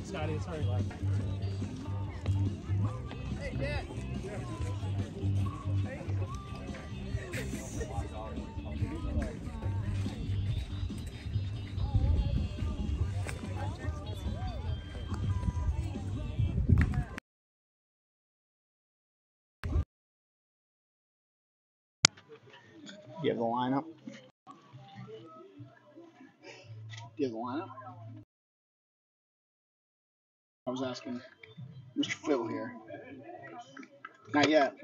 Scotty. It's already live. Hey, Dad. Do you have the lineup? Do you have the lineup? I was asking Mr. Phil here. Not yet.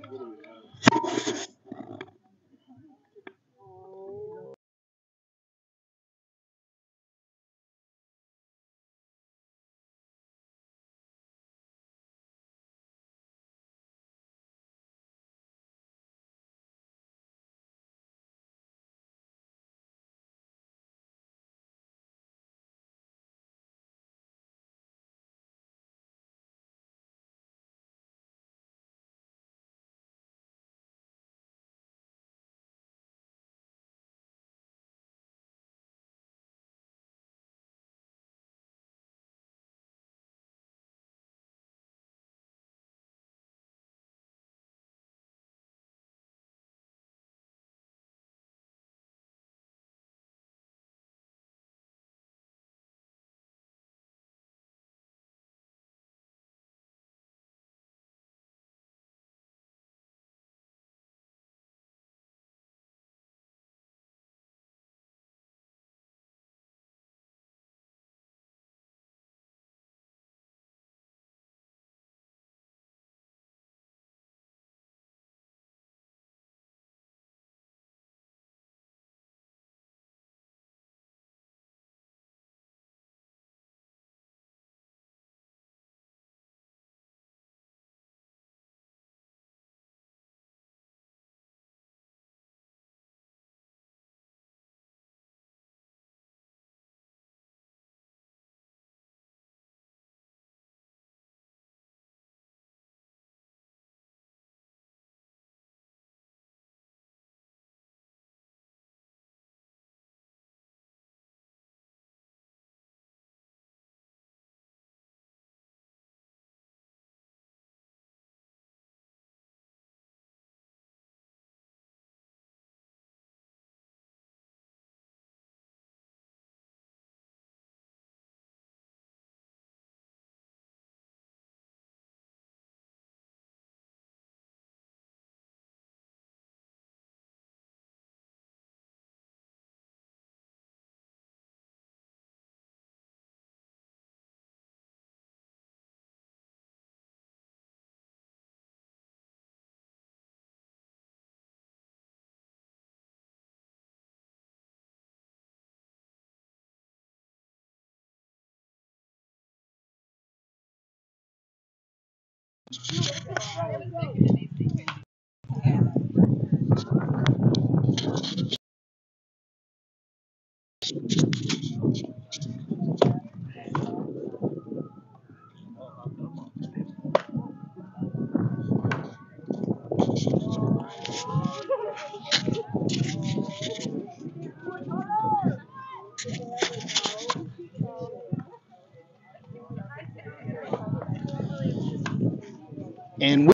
And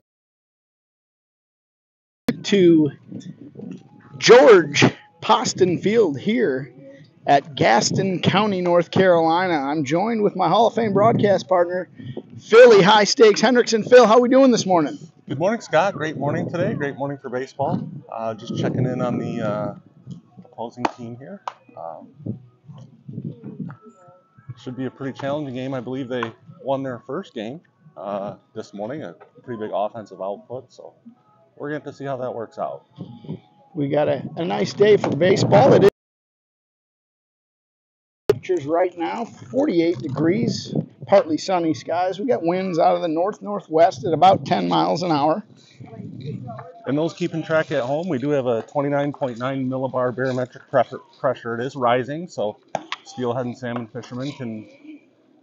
to George Poston Field here at Gaston County, North Carolina. I'm joined with my Hall of Fame broadcast partner, Philly High Stakes Hendrickson. Phil, how are we doing this morning? Good morning, Scott. Great morning today. Great morning for baseball. Just checking in on the opposing team here. Should be a pretty challenging game. I believe they won their first game this morning, a pretty big offensive output. So we're going to see how that works out. We got a nice day for baseball. It is pictures right now, 48 degrees, partly sunny skies. We got winds out of the north-northwest at about 10 miles an hour. And those keeping track at home, we do have a 29.9 millibar barometric pressure. It is rising, so steelhead and salmon fishermen can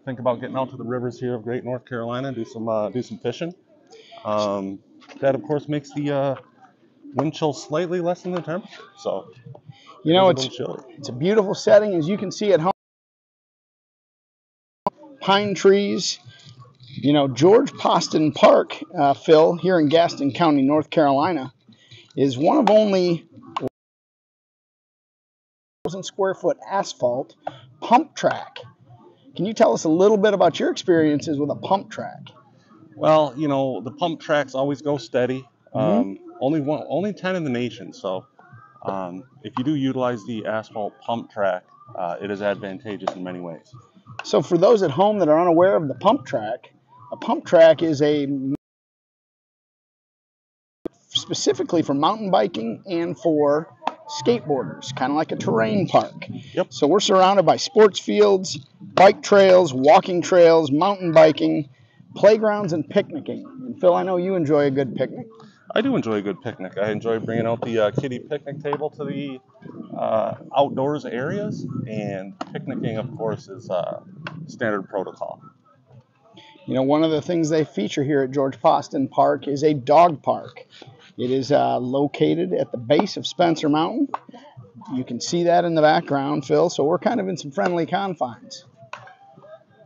think about getting out to the rivers here of Great North Carolina and do some fishing. That, of course, makes the wind chill slightly less than the temperature. So, it's a beautiful setting, as you can see at home. pine trees. You know, George Poston Park, Phil, here in Gaston County, North Carolina, is one of only 1,000 square foot asphalt pump track. Can you tell us a little bit about your experiences with a pump track? Well, you know, the pump tracks always go steady. Mm-hmm. Only 10 in the nation. So if you do utilize the asphalt pump track, it is advantageous in many ways. So for those at home that are unaware of the pump track, a pump track is specifically for mountain biking and for skateboarders, kind of like a terrain park. Yep. So we're surrounded by sports fields, bike trails, walking trails, mountain biking, playgrounds, and picnicking. And Phil, I know you enjoy a good picnic. I do enjoy a good picnic. I enjoy bringing out the kiddie picnic table to the outdoors areas, and picnicking, of course, is standard protocol. You know, one of the things they feature here at George Poston Park is a dog park. It is located at the base of Spencer Mountain. You can see that in the background, Phil, so we're kind of in some friendly confines.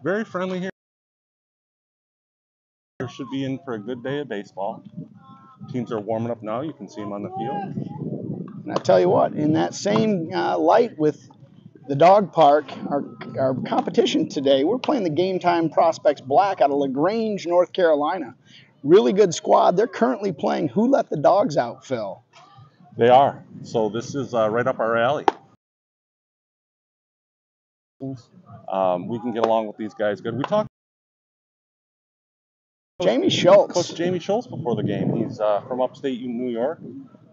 Very friendly here. Should be in for a good day of baseball. Teams are warming up now. You can see them on the field. And I tell you what, in that same light with the dog park, our competition today, we're playing the Game Time Prospects Black out of LaGrange, North Carolina. Really good squad. They're currently playing Who Let the Dogs Out, Phil. They are. So this is right up our alley. We can get along with these guys good. We talked Jamie Schultz. Coach Jamie Schultz before the game. He's from upstate New York.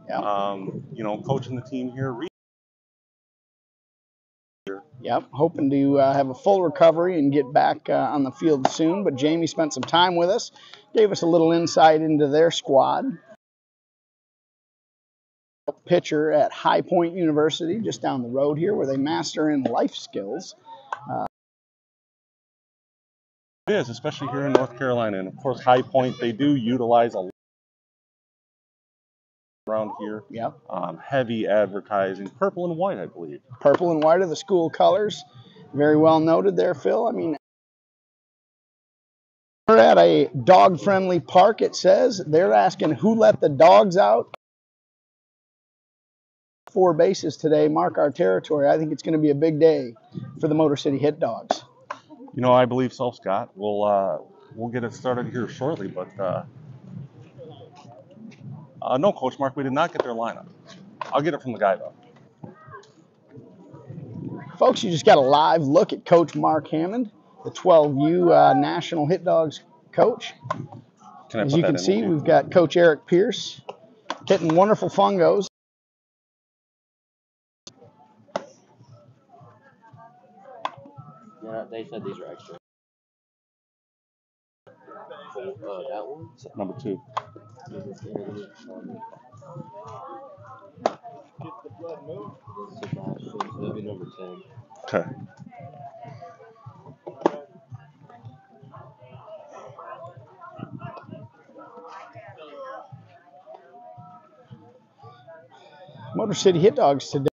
Yeah. You know, coaching the team here. Yep, hoping to have a full recovery and get back on the field soon. But Jamie spent some time with us, gave us a little insight into their squad. Pitcher at High Point University, just down the road here, where they master in life skills. It is, especially here in North Carolina. And of course, High Point, they do utilize a lot around here. Yep. Heavy advertising, purple and white, I believe. Purple and white are the school colors. Very well noted there, Phil. I mean, we're at a dog-friendly park, it says. They're asking who let the dogs out. 4 bases today mark our territory. I think it's going to be a big day for the Motor City Hit Dogs. You know, I believe so, Scott. We'll get it started here shortly, but no, Coach Mark, we did not get their lineup. I'll get it from the guy, though. Folks, you just got a live look at Coach Mark Hammond, the 12U National Hit Dogs coach. As you can see, we've got Coach Eric Pierce hitting wonderful fungos. Yeah, they said these are extra. That one? Number 2. That'd be number 10. Okay. Motor City Hit Dogs today.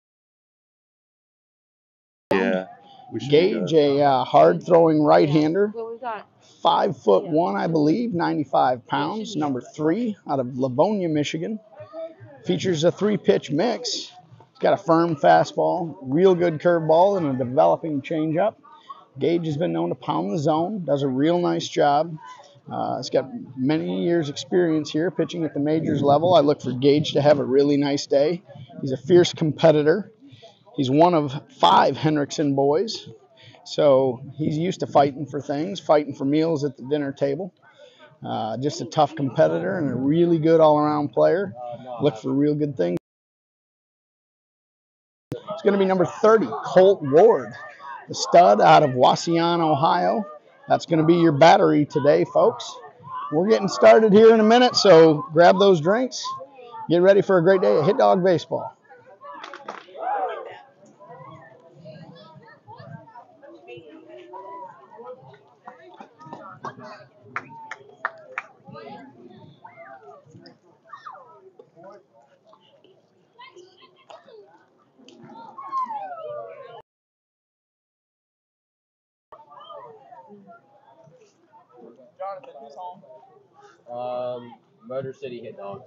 Yeah. Gage, a hard-throwing right-hander. 5'1", I believe, 95 pounds. Number 3 out of Livonia, Michigan. Features a 3-pitch mix. He's got a firm fastball, real good curveball, and a developing changeup. Gage has been known to pound the zone, does a real nice job. He's got many years experience here pitching at the majors level. I look for Gage to have a really nice day. He's a fierce competitor. He's one of 5 Hendrickson boys. So he's used to fighting for things, fighting for meals at the dinner table. Just a tough competitor and a really good all-around player. Look for real good things. It's going to be number 30, Colt Ward, the stud out of Wauseon, Ohio. That's going to be your battery today, folks. We're getting started here in a minute, so grab those drinks. Get ready for a great day of Hit Dog Baseball. Motor City Hit Dogs.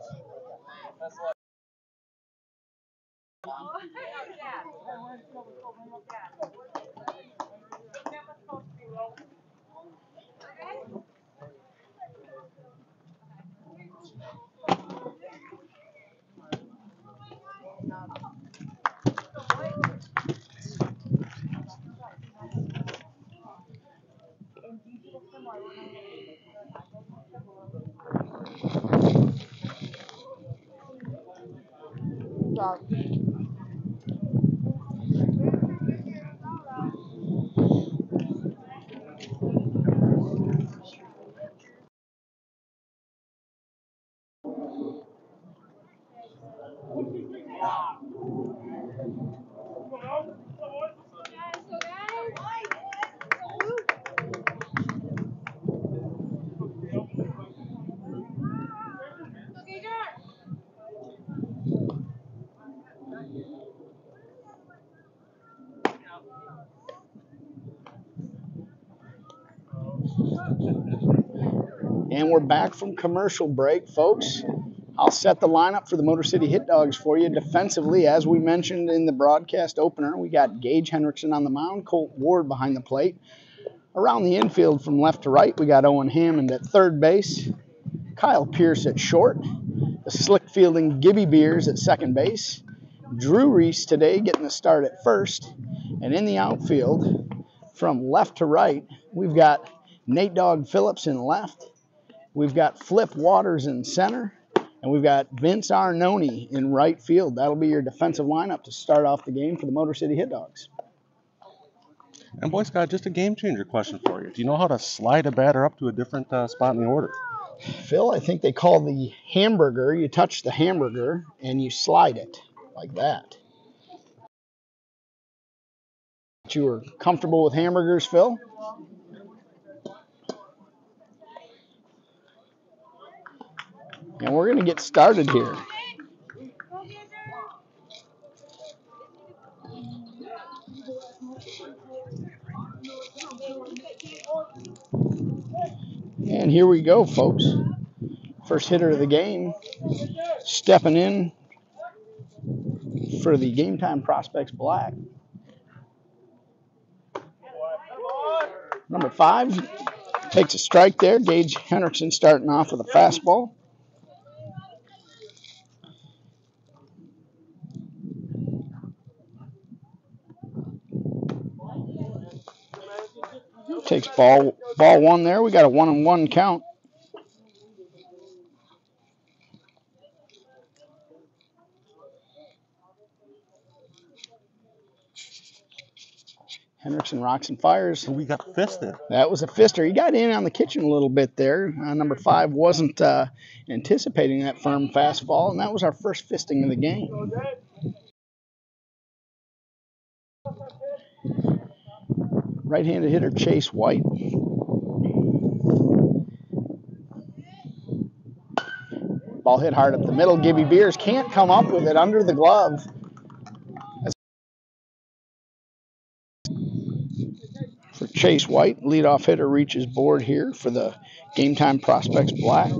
And we're back from commercial break, folks. I'll set the lineup for the Motor City Hit Dogs for you. Defensively, as we mentioned in the broadcast opener, we got Gage Hendrickson on the mound, Colt Ward behind the plate. Around the infield from left to right, we got Owen Hammond at third base, Kyle Pierce at short, the slick fielding Gibby Beers at second base, Drew Reese today getting the start at first, and in the outfield from left to right, we've got Nate Dogg Phillips in left, we've got Flip Waters in center, and we've got Vince Arnone in right field. That'll be your defensive lineup to start off the game for the Motor City Hit Dogs. And Boy Scott, just a game changer question for you. Do you know how to slide a batter up to a different spot in the order? Phil, I think they call the hamburger. You touch the hamburger and you slide it like that. You were comfortable with hamburgers, Phil? And we're going to get started here. And here we go, folks. First hitter of the game, stepping in for the Game Time Prospects Black. Number 5 takes a strike there. Gage Hendrickson starting off with a fastball. Takes ball one there. We got a 1-1 count. Hendrickson rocks and fires. We got fisted. That was a fister. He got in on the kitchen a little bit there. Number 5 wasn't anticipating that firm fastball, and that was our first fisting of the game. Right-handed hitter Chase White. Ball hit hard up the middle. Gibby Beers can't come up with it under the glove. For Chase White, leadoff hitter reaches board here for the Game Time Prospects Black.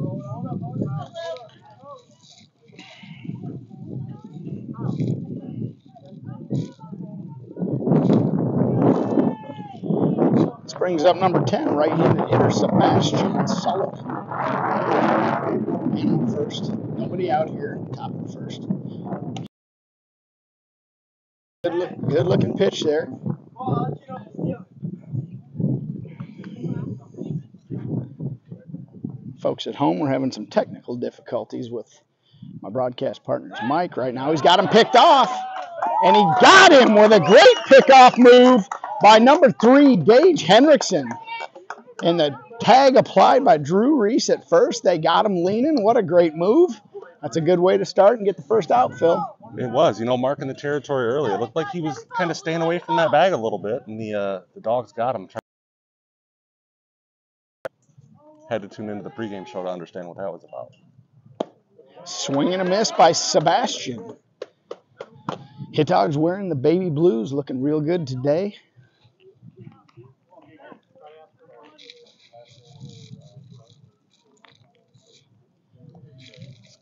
This brings up number 10, right-handed hitter Sebastian Sullivan. Man on first. Nobody out here. Top of the first. Good looking pitch there. Folks at home, we're having some technical difficulties with my broadcast partner's mic right now. He's got him picked off, and he got him with a great pickoff move by number 3, Gage Hendrickson. And the tag applied by Drew Reese at first. They got him leaning. What a great move. That's a good way to start and get the first out, Phil. It was, marking the territory early. It looked like he was kind of staying away from that bag a little bit, and the dogs got him. Had to tune into the pregame show to understand what that was about. Swing and a miss by Sebastian. Hit Dogs wearing the baby blues, looking real good today.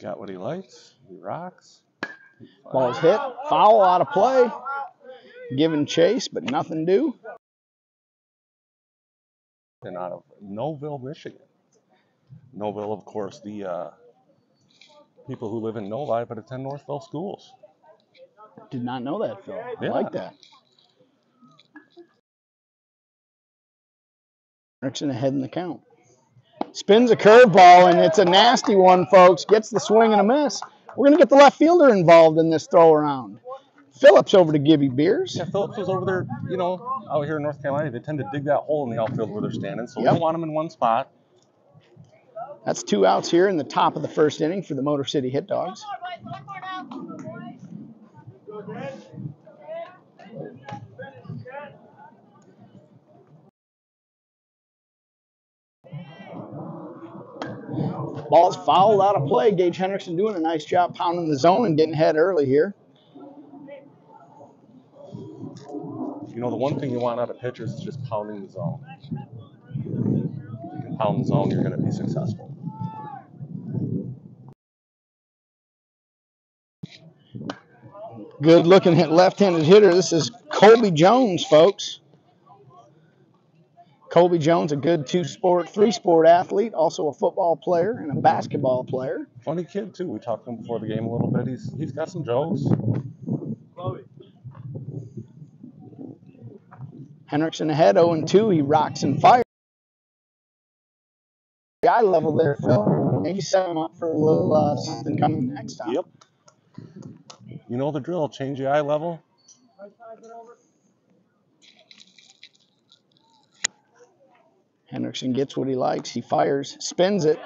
got what he likes. He rocks. Ball's hit. Foul out of play. Giving chase, but nothing due. And out of Noville, Michigan. Noville, of course, the people who live in Novi but attend Northville schools. Did not know that, Phil. I Yeah. like that. Erickson ahead in the count. Spins a curveball, and it's a nasty one, folks. Gets the swing and a miss. We're going to get the left fielder involved in this throw around. Phillips over to Gibby Beers. Yeah, Phillips was over there, you know, out here in North Carolina. They tend to dig that hole in the outfield where they're standing, so we don't want them in one spot. That's 2 outs here in the top of the first inning for the Motor City Hit Dogs. Ball's fouled out of play. Gage Hendrickson doing a nice job pounding the zone and getting ahead early here. You know, the one thing you want out of pitchers is just pounding the zone. If you can pound the zone, you're going to be successful. Good looking left-handed hitter. This is Colby Jones, folks. Colby Jones, a good three-sport athlete, also a football player and a basketball player. Funny kid, too. We talked to him before the game a little bit. He's got some jokes. Hendrickson ahead, 0-2. He rocks and fires. Eye level there, Phil. Maybe set him up for a little something coming next time. Yep. You know the drill. Change the eye level. Hendrickson gets what he likes. He fires, spins it.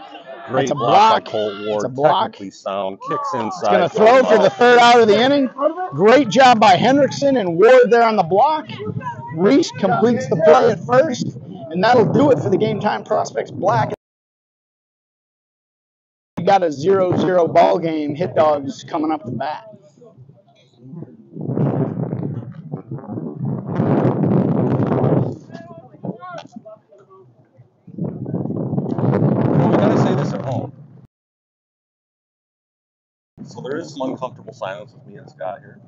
Great That's a block block. by Colt Ward. It's a block. Technically sound. Kicks inside. He's going to throw for the third out of the inning. Great job by Hendrickson and Ward there on the block. Reese completes the play at first, and that'll do it for the Game Time Prospects Black. We got a 0-0 ball game. Hit Dogs coming up the bat. Well, we got to say this at home. So there is some uncomfortable silence with me and Scott here.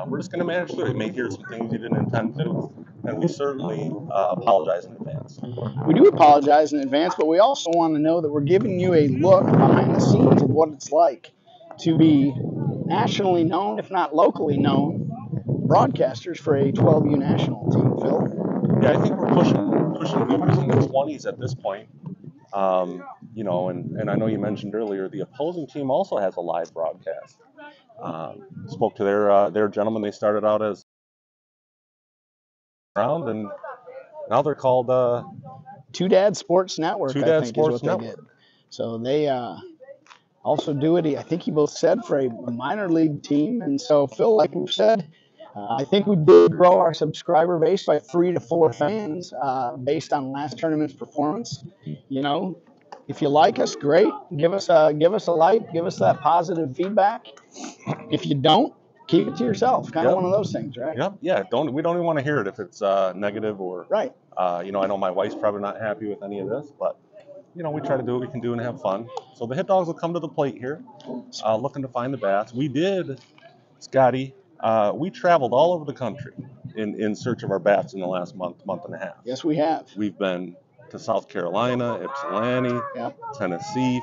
We're just going to manage through it. You may hear some things you didn't intend to, and we certainly apologize in advance. We do apologize in advance, but we also want to know that we're giving you a look behind the scenes of what it's like to be nationally known, if not locally known, broadcasters for a 12U national team, Phil. Yeah, I think we're pushing viewers in the 20s at this point. You know, and I know you mentioned earlier, the opposing team also has a live broadcast. Spoke to their gentleman. They started out as around, and now they're called Two Dad Sports Network. Two Dad I think Sports is what Network. they did. So they also do it. I think he both said for a minor league team, and so Phil, like we said, I think we did grow our subscriber base by 3 to 4 fans based on last tournament's performance. You know, if you like us, great. Give us a like. Give us that positive feedback. If you don't, keep it to yourself. Kind of one of those things, right? Yep. Yeah. We don't even want to hear it if it's negative or right. You know, I know my wife's probably not happy with any of this, but you know, we try to do what we can do and have fun. So the Hit Dogs will come to the plate here, looking to find the bats. We did, Scotty. We traveled all over the country in search of our bats in the last month and a half. Yes, we have. We've been to South Carolina, Ypsilanti, Tennessee,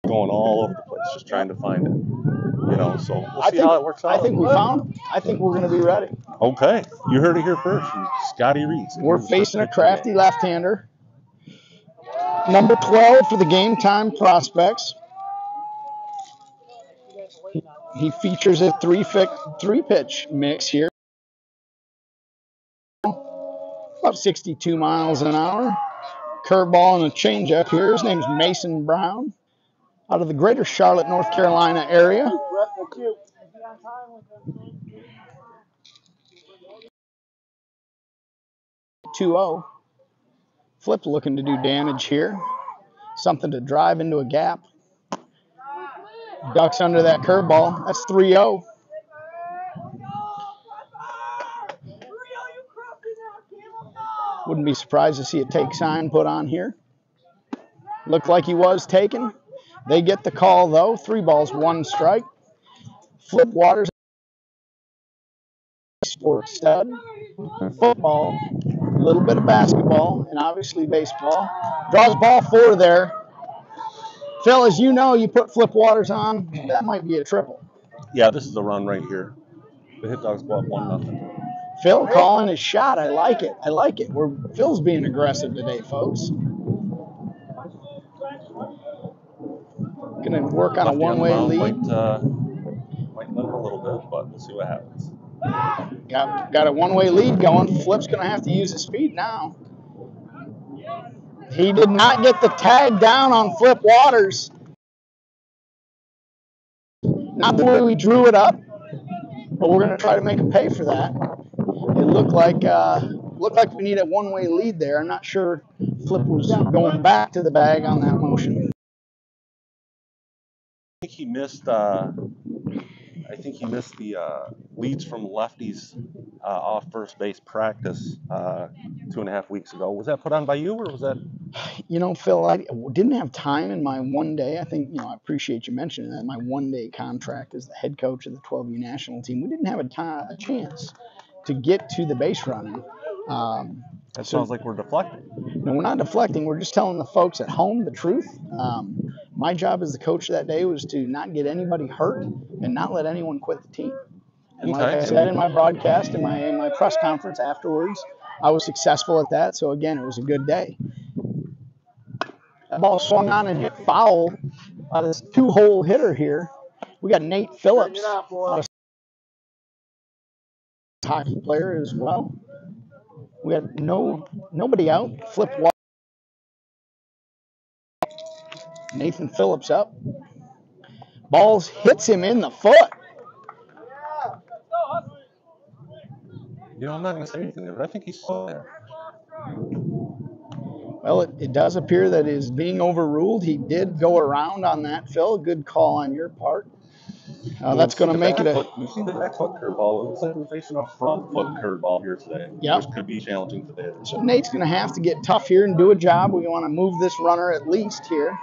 going all over the place, just trying to find it. You know, so we'll see how it works out. I think we found them. I think we're going to be ready. Okay, you heard it here first from Scotty Reese. We're facing a crafty left-hander. Number 12 for the Game Time Prospects. He features a three-pitch mix here. About 62 miles an hour. Curveball and a changeup here. His name's Mason Brown, out of the greater Charlotte, North Carolina area. (2-0). Flip looking to do damage here. Something to drive into a gap. Ducks under that curveball. That's 3-0. Wouldn't be surprised to see a take sign put on here. Looked like he was taken. They get the call, though. 3 balls, 1 strike. Flip Waters, sports stud, football, a little bit of basketball, and obviously baseball. Draws ball 4 there. Phil, as you know, you put Flip Waters on, that might be a triple. Yeah, this is a run right here. The Hit Dogs go up 1-0. Phil calling his shot. I like it. Phil's being aggressive today, folks. Going to work on a Lefty on the one-way mound lead. Might limp a little bit, but we'll see what happens. Got a one-way lead going. Flip's going to have to use his speed now. He did not get the tag down on Flip Waters. Not the way we drew it up, but we're going to try to make him pay for that. It looked like we need a one-way lead there. I'm not sure Flip was going back to the bag on that motion. I think he missed. The leads from lefties off first base practice 2.5 weeks ago. Was that put on by you, or was that? You know, Phil, I didn't have time in my one day. I think, I appreciate you mentioning that. My one-day contract as the head coach of the 12U national team, we didn't have a chance to get to the base running. That sounds like we're deflecting. No, we're not deflecting. We're just telling the folks at home the truth. My job as the coach that day was to not get anybody hurt and not let anyone quit the team. And like I said in my broadcast, in my press conference afterwards, I was successful at that. So, again, it was a good day. That ball swung on and hit foul by this 2-hole hitter here. We got Nate Phillips, a hockey player as well. We got nobody out. Flip Waters. Nathan Phillips up. Balls hits him in the foot. I'm not going to say anything there, but I think he's still there. Well, it does appear that is being overruled. He did go around on that, Phil. Good call on your part. That's going to make it a... We've seen the back foot curveball. It looks like we're facing a front foot curveball here today, which could be challenging for the hitters. So Nate's going to have to get tough here and do a job. We want to move this runner at least here.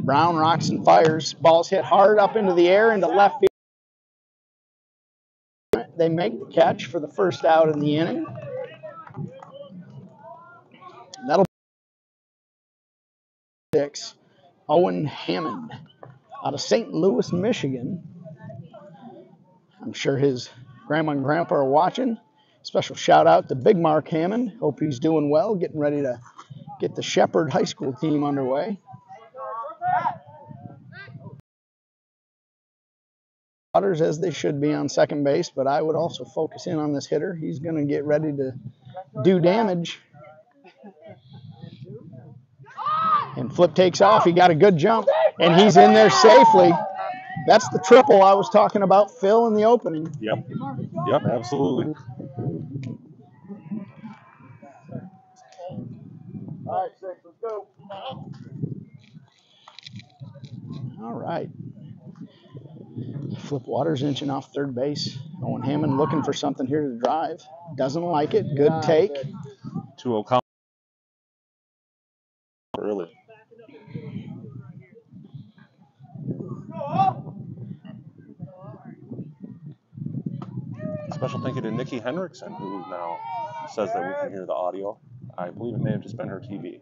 Brown rocks and fires. Ball's hit hard up into the air into left field. They make the catch for the first out in the inning. That'll be 6. Owen Hammond out of St. Louis, Michigan. I'm sure his grandma and grandpa are watching. Special shout out to Big Mark Hammond. Hope he's doing well, getting ready to get the Shepherd High School team underway. Waters, as they should be on second base, but I would also focus in on this hitter. He's going to get ready to do damage. And Flip takes off. He got a good jump, and he's in there safely. That's the triple I was talking about, Phil, in the opening. Yep, absolutely. All right, 6, let's go. All right. Flip Waters inching off third base. Owen Hammond looking for something here to drive. Doesn't like it. Good take. 2-0 count early. Special thank you to Nikki Henriksen, who now says that we can hear the audio. I believe it may have just been her TV.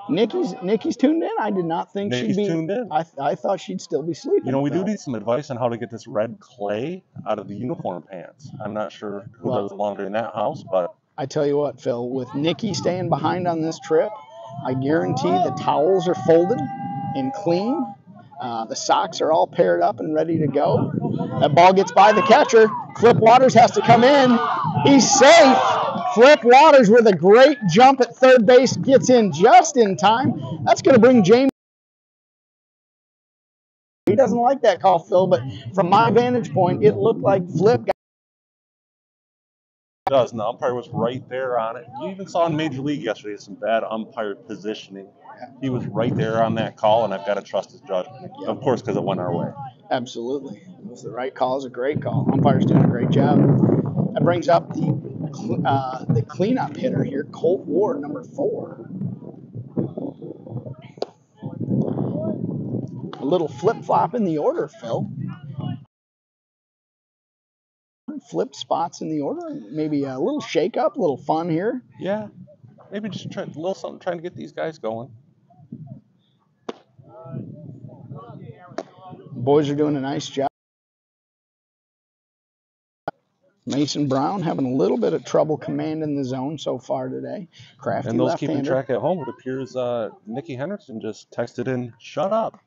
Nikki's tuned in. I did not think she'd be tuned in. I thought she'd still be sleeping. We do need some advice on how to get this red clay out of the uniform pants. I'm not sure who does laundry in that house, but I tell you what, Phil, with Nikki staying behind on this trip, I guarantee the towels are folded and clean. The socks are all paired up and ready to go. That ball gets by the catcher. Flip Waters has to come in. He's safe. Flip Waters with a great jump at third base gets in just in time. That's going to bring James. He doesn't like that call, Phil, but from my vantage point, it looked like Flip got. It does. And the umpire was right there on it. You even saw in Major League yesterday some bad umpire positioning. He was right there on that call, and I've got to trust his judgment, of course, because it went our way. Absolutely. It was the right call. It was a great call. Umpire's doing a great job. That brings up the cleanup hitter here, Colt Ward, number 4. little flip-flop in the order, Phil. Flip spots in the order. Maybe a little shake-up, a little fun here. Yeah, maybe just a little something trying to get these guys going. Boys are doing a nice job. Mason Brown having a little bit of trouble commanding the zone so far today. Crafty And those keeping left-hander. track at home, it appears Nikki Henderson just texted in, "Shut up."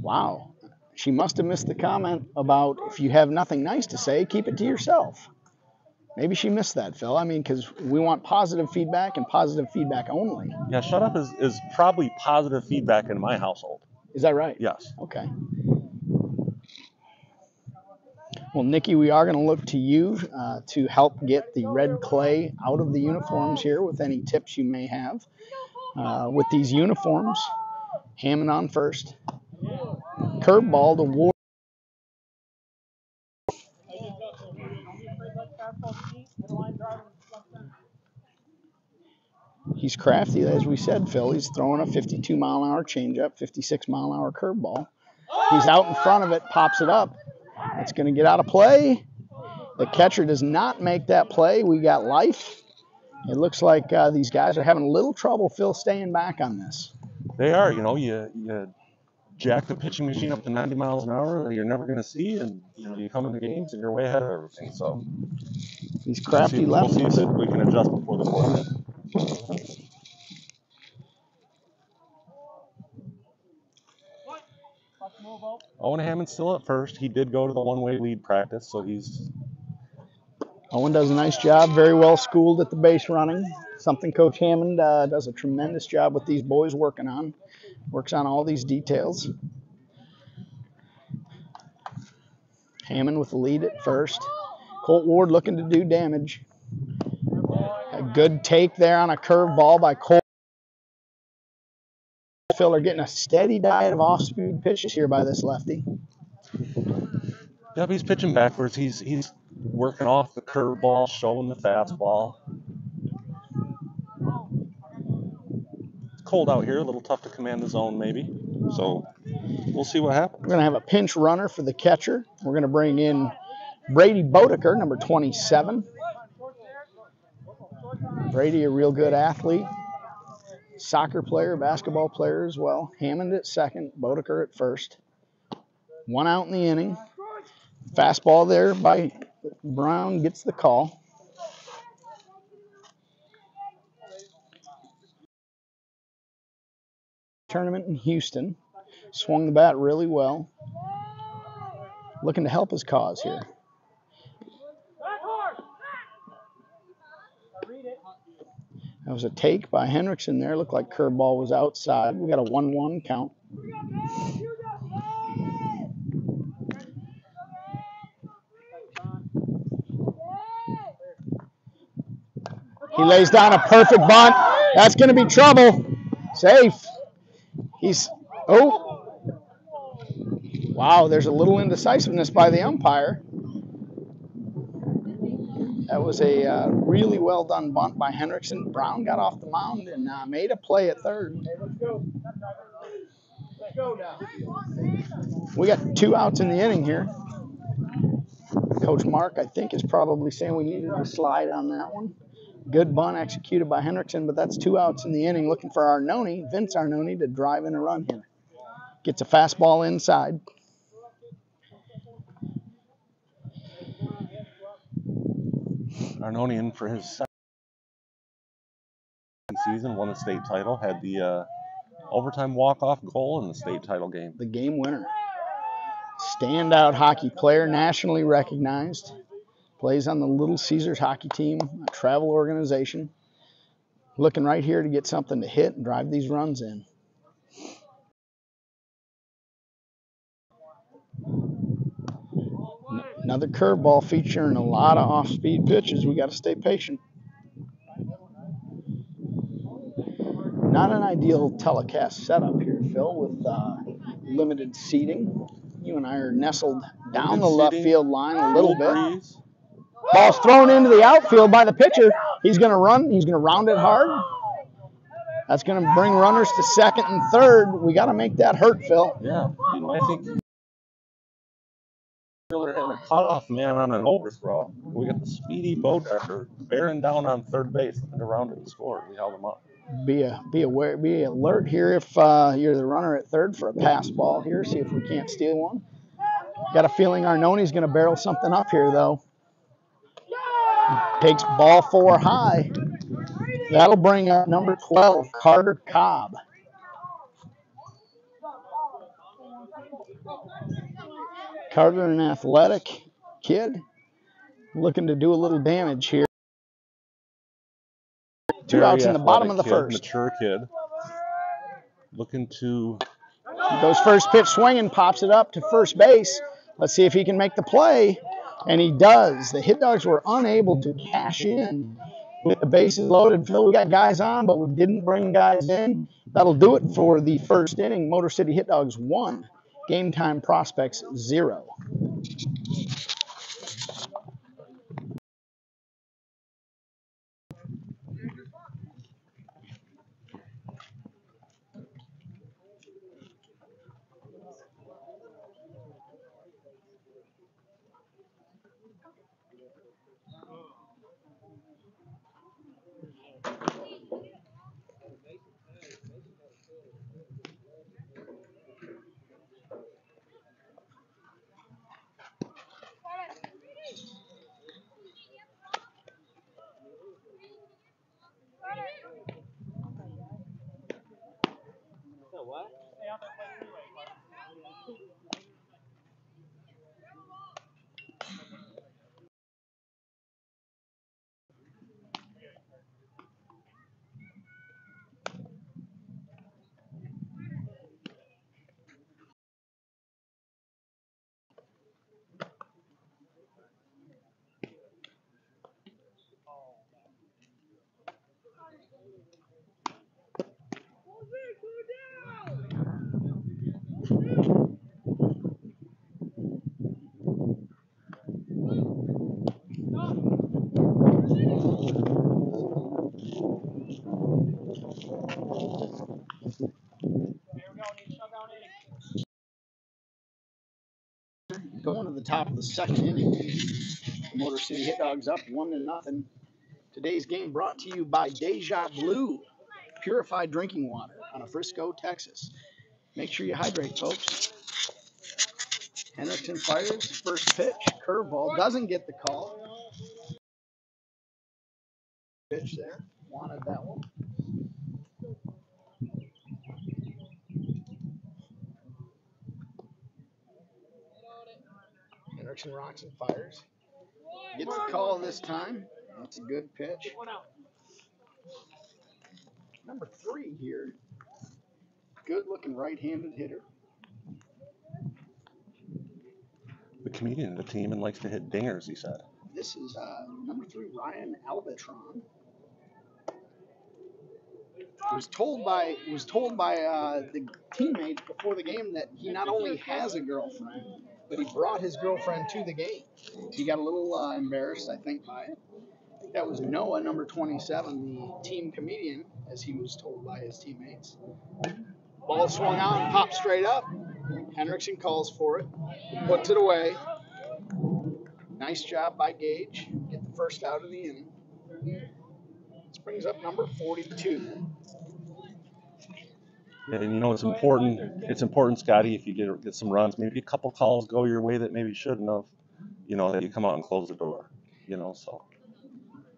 Wow. She must have missed the comment about if you have nothing nice to say, keep it to yourself. Maybe she missed that, Phil. I mean, because we want positive feedback and positive feedback only. Yeah, shut up is probably positive feedback in my household. Is that right? Yes. Okay. Well, Nikki, we are going to look to you to help get the red clay out of the uniforms here with any tips you may have. With these uniforms, Hammond on first. Curveball to Ward. He's crafty, as we said, Phil. He's throwing a 52-mile-an-hour changeup, 56-mile-an-hour curveball. He's out in front of it, pops it up. It's going to get out of play. The catcher does not make that play. We got life. It looks like these guys are having a little trouble, Phil, staying back on this. They are. You know, you jack the pitching machine up to 90 miles an hour that you're never going to see, and you come in the games and you're way ahead of everything. So these crafty lefties. We'll see if we can adjust before the fourth. Owen Hammond's still at first. He did go to the one-way lead practice, so he's... Owen does a nice job, very well schooled at the base running. Something Coach Hammond does a tremendous job with these boys working on. Works on all these details. Hammond with the lead at first. Colt Ward looking to do damage. A good take there on a curveball by Colt. Phil are getting a steady diet of off-speed pitches here by this lefty. Yep, he's pitching backwards. He's working off the curveball, showing the fastball. It's cold out here, a little tough to command the zone maybe. So we'll see what happens. We're going to have a pinch runner for the catcher. We're going to bring in Brady Bodeker, number 27. Brady, a real good athlete. Soccer player, basketball player as well. Hammond at second, Bodeker at first. One out in the inning. Fastball there by Brown gets the call. Tournament in Houston. Swung the bat really well. Looking to help his cause here. That was a take by Hendrickson there. Looked like curveball was outside. We got a 1-1 count. He lays down a perfect bunt. That's going to be trouble. Safe. Wow, there's a little indecisiveness by the umpire. That was a really well done bunt by Hendrickson. Brown got off the mound and made a play at third. Let's go now. We got 2 outs in the inning here. Coach Mark, I think, is probably saying we needed to slide on that one. Good bunt executed by Hendrickson, but that's 2 outs in the inning. Looking for Arnone, Vince Arnone, to drive in a run here. Gets a fastball inside. Arnone in for his second season, won the state title, had the overtime walk-off goal in the state title game. The game winner. Standout hockey player, nationally recognized. Plays on the Little Caesars hockey team, a travel organization. Looking right here to get something to hit and drive these runs in. Another curveball featuring a lot of off-speed pitches. We got to stay patient. Not an ideal telecast setup here, Phil, with limited seating. You and I are nestled down the left field line a little bit. Ball's thrown into the outfield by the pitcher. He's going to run. He's going to round it hard. That's going to bring runners to second and third. We got to make that hurt, Phil. Yeah, I think Miller had a cutoff man on an overthrow. We got the speedy Bodecker bearing down on third base and around and scored. We held him up. Be aware, be alert here if you're the runner at third for a pass ball here. See if we can't steal one. Got a feeling Arnoni's going to barrel something up here, though. Takes ball 4 high. That'll bring up number 12, Carter Cobb. Carter, an athletic kid, looking to do a little damage here. 2 outs in the bottom of the first. Mature kid. Looking to... Goes first pitch swinging, pops it up to first base. Let's see if he can make the play. And he does. The Hit Dogs were unable to cash in with the bases loaded. Phil, we got guys on, but we didn't bring guys in. That'll do it for the first inning. Motor City Hit Dogs 1. Game Time Prospects 0. Going to the top of the second inning. Motor City Hit Dogs up 1-0. Today's game brought to you by Deja Blue, purified drinking water out of Frisco, Texas. Make sure you hydrate, folks. Hendrickson fires, first pitch, curveball, doesn't get the call. Pitch there, wanted that one. Hendrickson rocks and fires. Gets the call this time. That's a good pitch. Number 3 here. Good looking right-handed hitter. The comedian of the team and likes to hit dingers, he said. This is number 3, Ryan Albatron. Was told by the teammates before the game that he not only has a girlfriend, but he brought his girlfriend to the game. He got a little embarrassed, I think, by it. I think that was Noah, number 27, the team comedian, as he was told by his teammates. Ball swung out and popped straight up. Hendrickson calls for it, puts it away. Nice job by Gage. Get the first out of the inning. This brings up number 42. Yeah, and you know it's important. It's important, Scotty, if you get some runs, maybe a couple calls go your way that maybe shouldn't have. You know, that you come out and close the door. You know, so.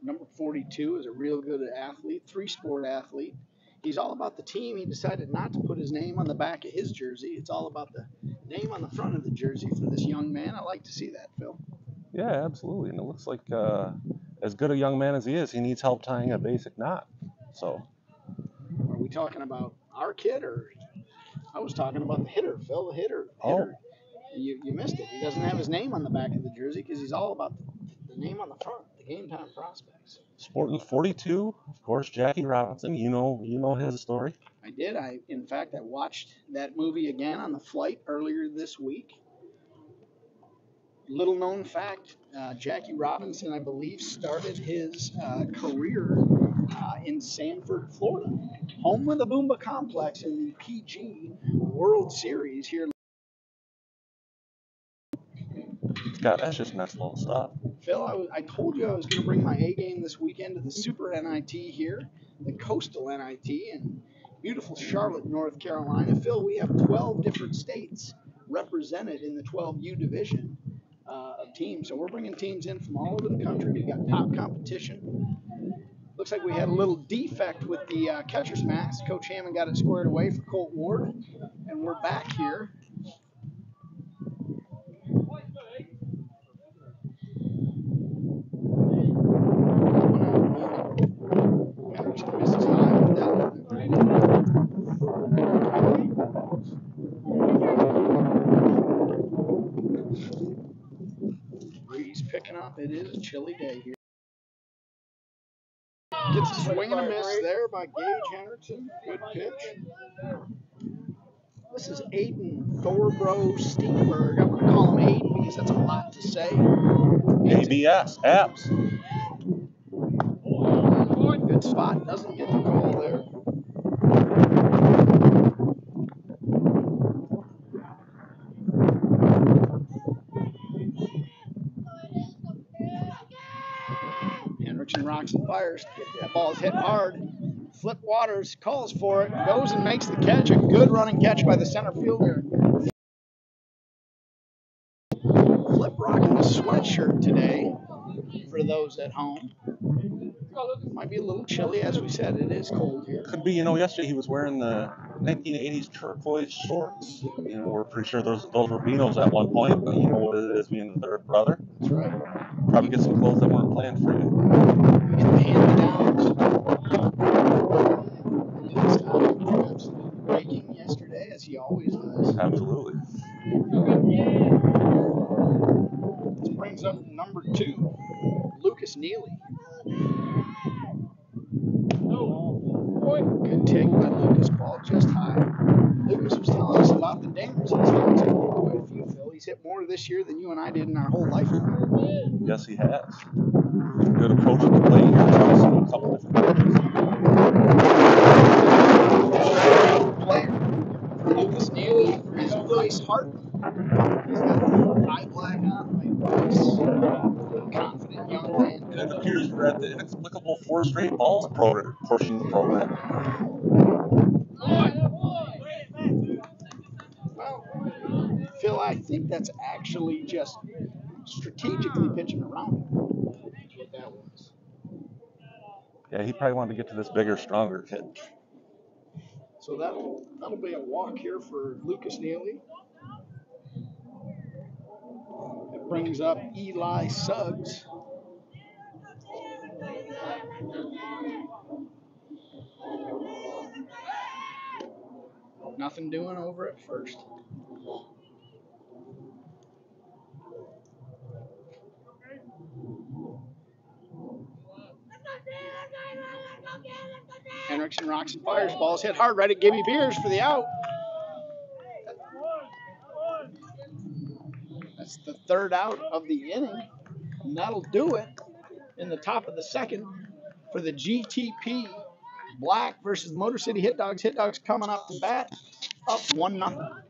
Number 42 is a real good athlete, 3-sport athlete. He's all about the team. He decided not to put his name on the back of his jersey. It's all about the name on the front of the jersey for this young man. I like to see that, Phil. Yeah, absolutely. And it looks like as good a young man as he is, he needs help tying a basic knot. So. Are we talking about our kid, or I was talking about the hitter, Phil, the hitter. Oh. You missed it. He doesn't have his name on the back of the jersey because he's all about the name on the front, the Game Time Prospects. Sporting 42, of course, Jackie Robinson. You know his story. I did. In fact, I watched that movie again on the flight earlier this week. Little known fact, Jackie Robinson, I believe, started his career in Sanford, Florida, home of the Boomba Complex in the PG World Series here. God, that's just nice little stuff. Phil, I told you I was going to bring my A game this weekend to the Super NIT here, the Coastal NIT in beautiful Charlotte, North Carolina. Phil, we have 12 different states represented in the 12U division of teams. So we're bringing teams in from all over the country. We've got top competition. Looks like we had a little defect with the catcher's mask. Coach Hammond got it squared away for Colt Ward, and we're back here. Misses high with that one. Breeze picking up. It is a chilly day here. Gets a swing and a miss there by Gage Henderson. Good pitch. This is Aiden Thorbro Steenberg. I'm going to call him Aiden because that's a lot to say. ABS, abs. Good spot. Doesn't get the call there. Hendrickson rocks and fires. That ball is hit hard. Flip Waters calls for it, goes and makes the catch. A good running catch by the center fielder. Flip rocking the sweatshirt today for those at home. Might be a little chilly, as we said. It is cold here. Could be, yesterday he was wearing the 1980s turquoise shorts. We're pretty sure those were Beano's at one point, but you know what it is being the third brother. That's right. Probably get some clothes that weren't planned for you. Get the hand-me-downs. Absolutely breaking yesterday, as he always does. Absolutely. This brings up number 2, Lucas Neely. Good take by Lucas, ball just high. Lucas was telling us about the dingers. He's hit quite a few, Phil. He's hit more this year than you and I did in our whole lifetime. Yes, he has. Good approach at the plate here. A couple different Player. Lucas Neely is Bryce Hartman. He's got the eye black on, white boots. Confident young man. And it appears we're at the inexplicable 4 straight balls portion of the program. Well, Phil, I think that's actually just strategically pitching around him. That's what that was. Yeah, he probably wanted to get to this bigger, stronger kid. So that'll be a walk here for Lucas Neely. It brings up Eli Suggs. Nothing doing over at first. Hendrickson rocks and fires. Ball's hit hard right at Gibby Beers for the out. That's the third out of the inning. And that'll do it in the top of the second for the GTP Black versus Motor City Hit Dogs. Hit Dogs coming up to bat, up 1-0.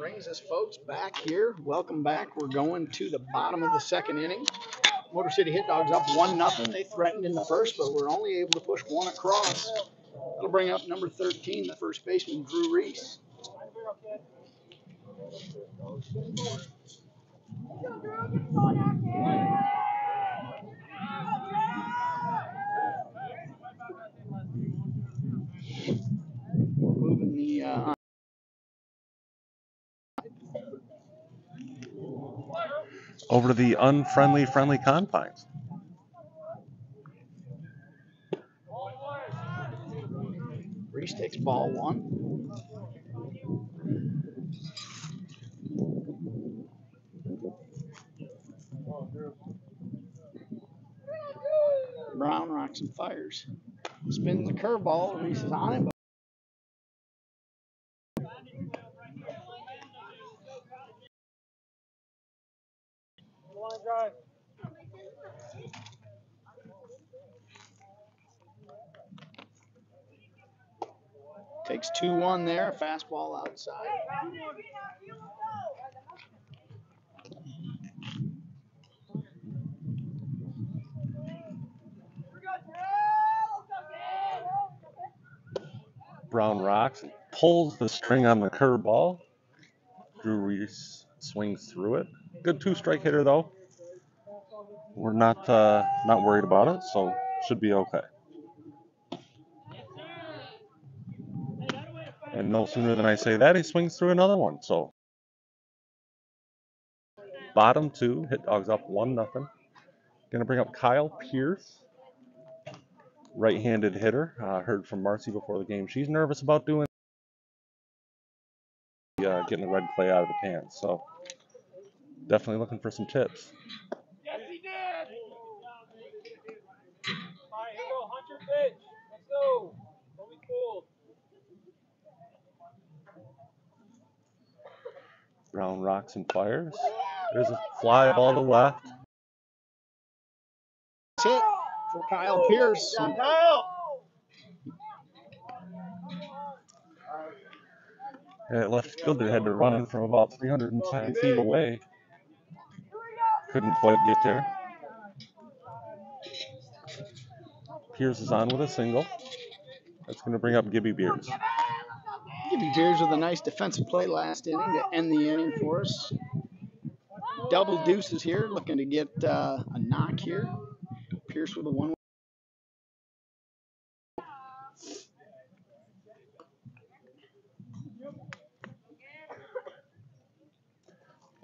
brings us, folks, back here. Welcome back. We're going to the bottom of the second inning. Motor City Hit Dogs up 1-0. They threatened in the first, but were only able to push one across. That'll bring up number 13, the first baseman, Drew Reese. Moving the over to the unfriendly friendly confines. Reese takes ball one. Brown rocks and fires. Spins the curveball. Reese is on it. Takes 2-1 there. Fastball outside. Brown rocks and pulls the string on the curveball. Drew Reese swings through it. Good 2-strike hitter though. We're not worried about it, so should be okay. And no sooner than I say that, he swings through another one. So bottom 2, Hit Dogs up 1-0. Gonna bring up Kyle Pierce, right-handed hitter. Heard from Marcy before the game. She's nervous about doing getting the red clay out of the pants. So definitely looking for some tips. Yes, he did. All right, here we go. Hunt your pitch. Let's go. Don't be fooled. Brown rocks and fires. There's a fly ball to left. Hit for Kyle Pierce. That left fielder had to run from about 310 feet away. Couldn't quite get there. Pierce is on with a single. That's going to bring up Gibby Beers. Gibby Beers with a nice defensive play last inning to end the inning for us. Double deuces here, looking to get a knock here. Pierce with a 1-1.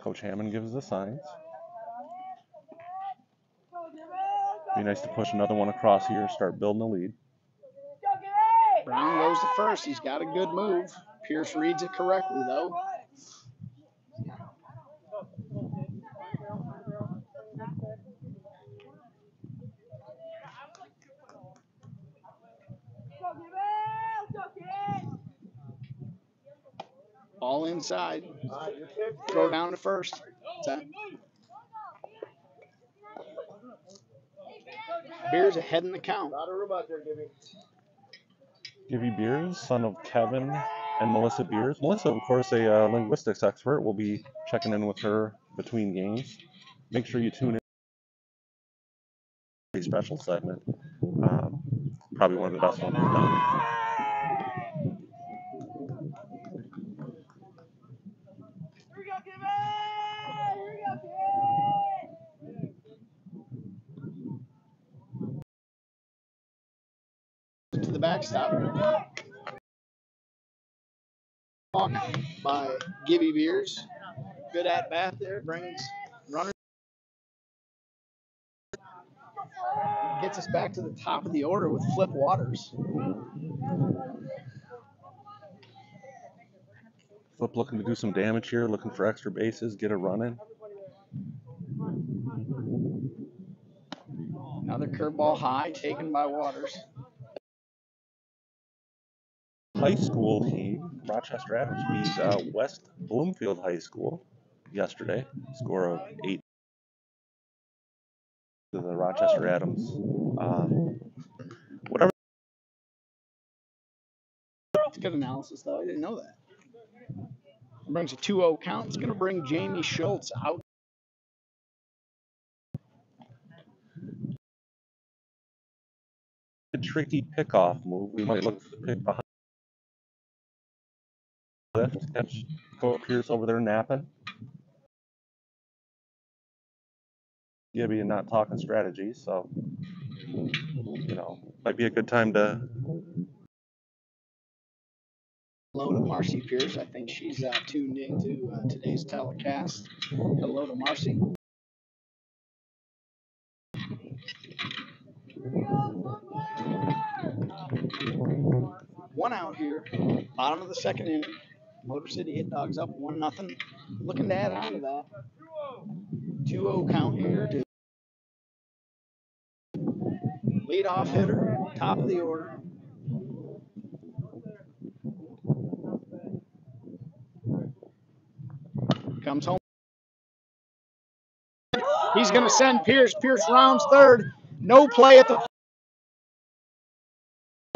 Coach Hammond gives the signs. Be nice to push another one across here, start building a lead. Brown goes to first. He's got a good move. Pierce reads it correctly, though. Ball inside. Throw down to first. Beers ahead in the count. Not a room out there, Gibby. Gibby Beers, son of Kevin and Melissa Beers. Melissa, of course, a linguistics expert. We'll be checking in with her between games. Make sure you tune in. A special segment. Probably one of the best ones we've done. To the backstop. By Gibby Beers. Good at bat there. Brings runners. Gets us back to the top of the order with Flip Waters. Flip looking to do some damage here, looking for extra bases, get a run in. Another curveball high taken by Waters. High school team, Rochester Adams beat West Bloomfield High School yesterday. Score of 8 to the Rochester Adams. Whatever. It's good analysis, though. I didn't know that. Brings a 2-0 count. It's going to bring Jamie Schultz out. A tricky pickoff move. We might look for the pick behind the lift. Catch Coach Pierce over there napping. Gibby and not talking strategy, so might be a good time to. Hello to Marcy Pierce. I think she's tuned into today's telecast. Hello to Marcy. One out here, bottom of the second inning. Motor City Hit Dogs up 1-0. Looking to add on to that. 2-0 count here to leadoff hitter, top of the order. Comes home. He's going to send Pierce. Pierce rounds third. No play at the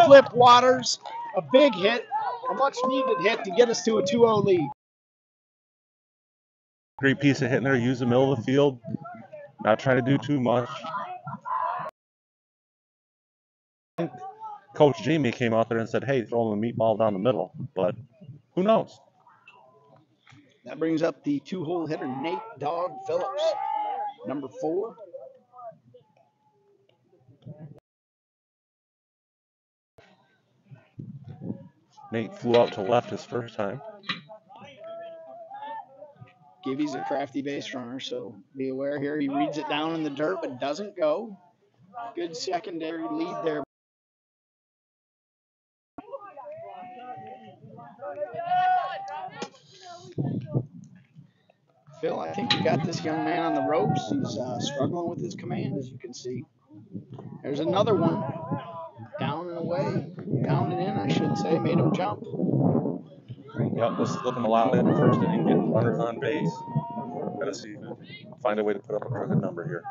flip. Waters. A big hit. A much needed hit to get us to a 2-0 lead. Great piece of hitting there. Use the middle of the field. Not trying to do too much. Coach Jamie came out there and said, hey, throw him a meatball down the middle. But who knows? That brings up the 2-hole hitter, Nate Dog Phillips, number 4. Nate flew out to left his first time. Gibby's a crafty base runner, so be aware here. He reads it down in the dirt, but doesn't go. Good secondary lead there. Phil, I think you got this young man on the ropes. He's struggling with his command, as you can see. There's another one. Down and away. Down and in, I should say. Made him jump. Yep, this is looking a lot in the first inning, getting runners on base. Gotta see, find a way to put up a crooked number here.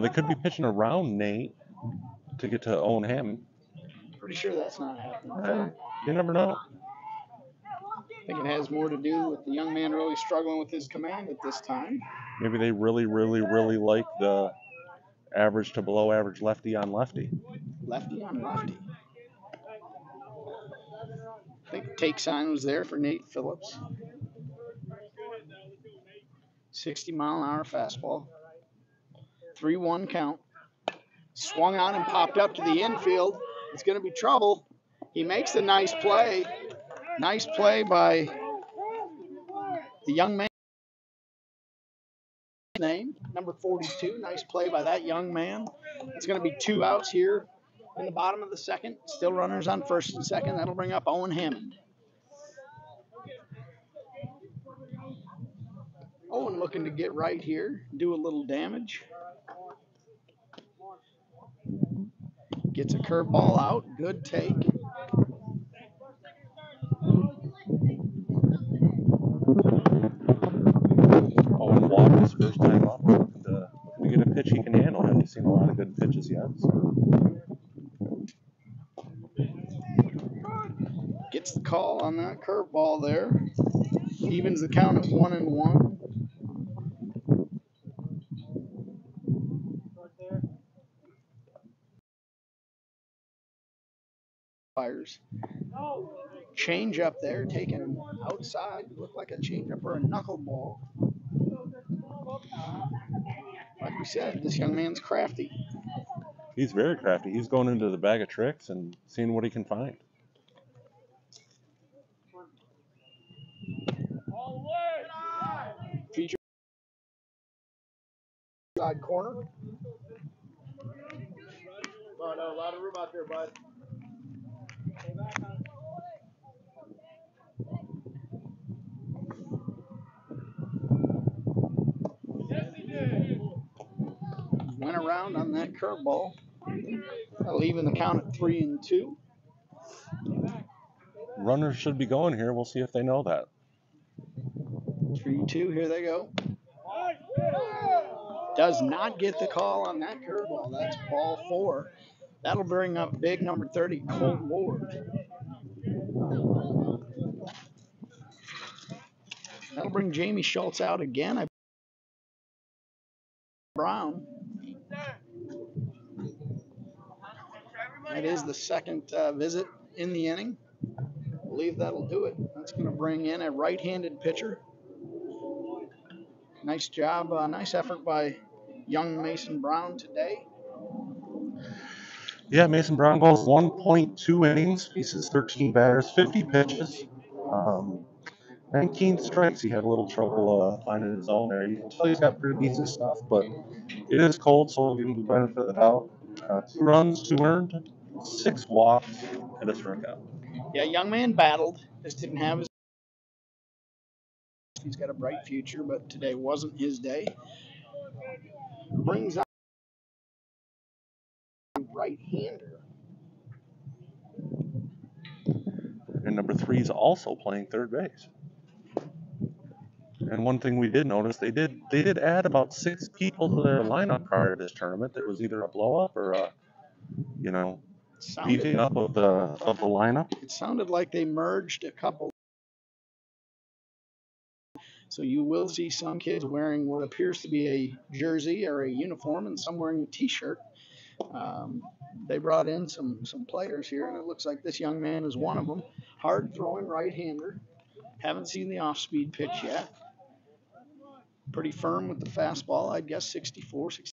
They could be pitching around Nate to get to Owen Hammond. Pretty sure that's not happening. You never know. I think it has more to do with the young man really struggling with his command at this time. Maybe they really, really, really like the average to below average lefty on lefty. Lefty on lefty. I think take sign was there for Nate Phillips. 60-mile-an-hour fastball. 3-1 count. Swung on and popped up to the infield. It's going to be trouble. He makes a nice play. Nice play by the young man. Name, number 42. Nice play by that young man. It's going to be 2 outs here in the bottom of the second. Still runners on first and second. That'll bring up Owen Hammond. Owen looking to get right here, do a little damage. Gets a curveball out. Good take. Owen walked his first time up. Looking to get a pitch he can handle. Hasn't seen a lot of good pitches yet. So. Gets the call on that curveball there. Evens the count at 1-1. Fires. Change up there, taken outside. Looked like a change up or a knuckleball. Like we said, this young man's crafty. He's very crafty. He's going into the bag of tricks and seeing what he can find. Feature side corner. Oh, no, a lot of room out there, bud. Went around on that curveball. That'll even the count at 3-2. Runners should be going here. We'll see if they know that. 3-2. Here they go. Does not get the call on that curveball. That's ball 4. That'll bring up big number 30, Colt Ward. That'll bring Jamie Schultz out again. Brown. That is the second visit in the inning. I believe that'll do it. That's going to bring in a right-handed pitcher. Nice job, nice effort by young Mason Brown today. Yeah, Mason Brown goes 1.2 innings, faces 13 batters, 50 pitches, 19 strikes. He had a little trouble finding his own there. You can tell he's got pretty decent stuff, but it is cold, so we'll give him the benefit of the doubt. 2 runs, 2 earned, 6 walks, and a strikeout. Yeah, young man battled. Just didn't have his. He's got a bright future, but today wasn't his day. Brings out a right-hander. And number 3 is also playing third base. And one thing we did notice, they did add about 6 people to their lineup prior to this tournament. That was either a blow up or a, beefing up of the lineup. It sounded like they merged a couple. So you will see some kids wearing what appears to be a jersey or a uniform, and some wearing a T-shirt. They brought in some players here, and it looks like this young man is one of them. Hard throwing right-hander. Haven't seen the off-speed pitch yet. Pretty firm with the fastball, I'd guess 64, 60.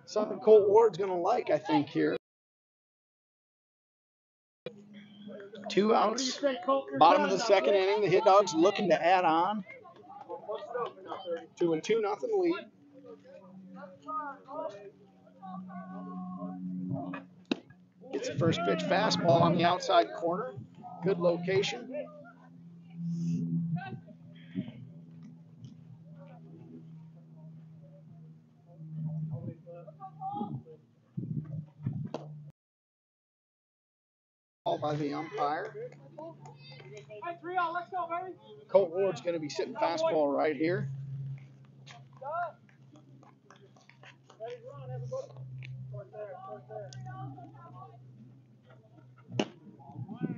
Something Colt Ward's going to like, I think, here. 2 outs, bottom of the second inning. The Hit Dogs looking to add on to a 2-0 lead. Gets the first pitch fastball on the outside corner. Good location. Ball by the umpire. Colt Ward's going to be sitting fastball right here.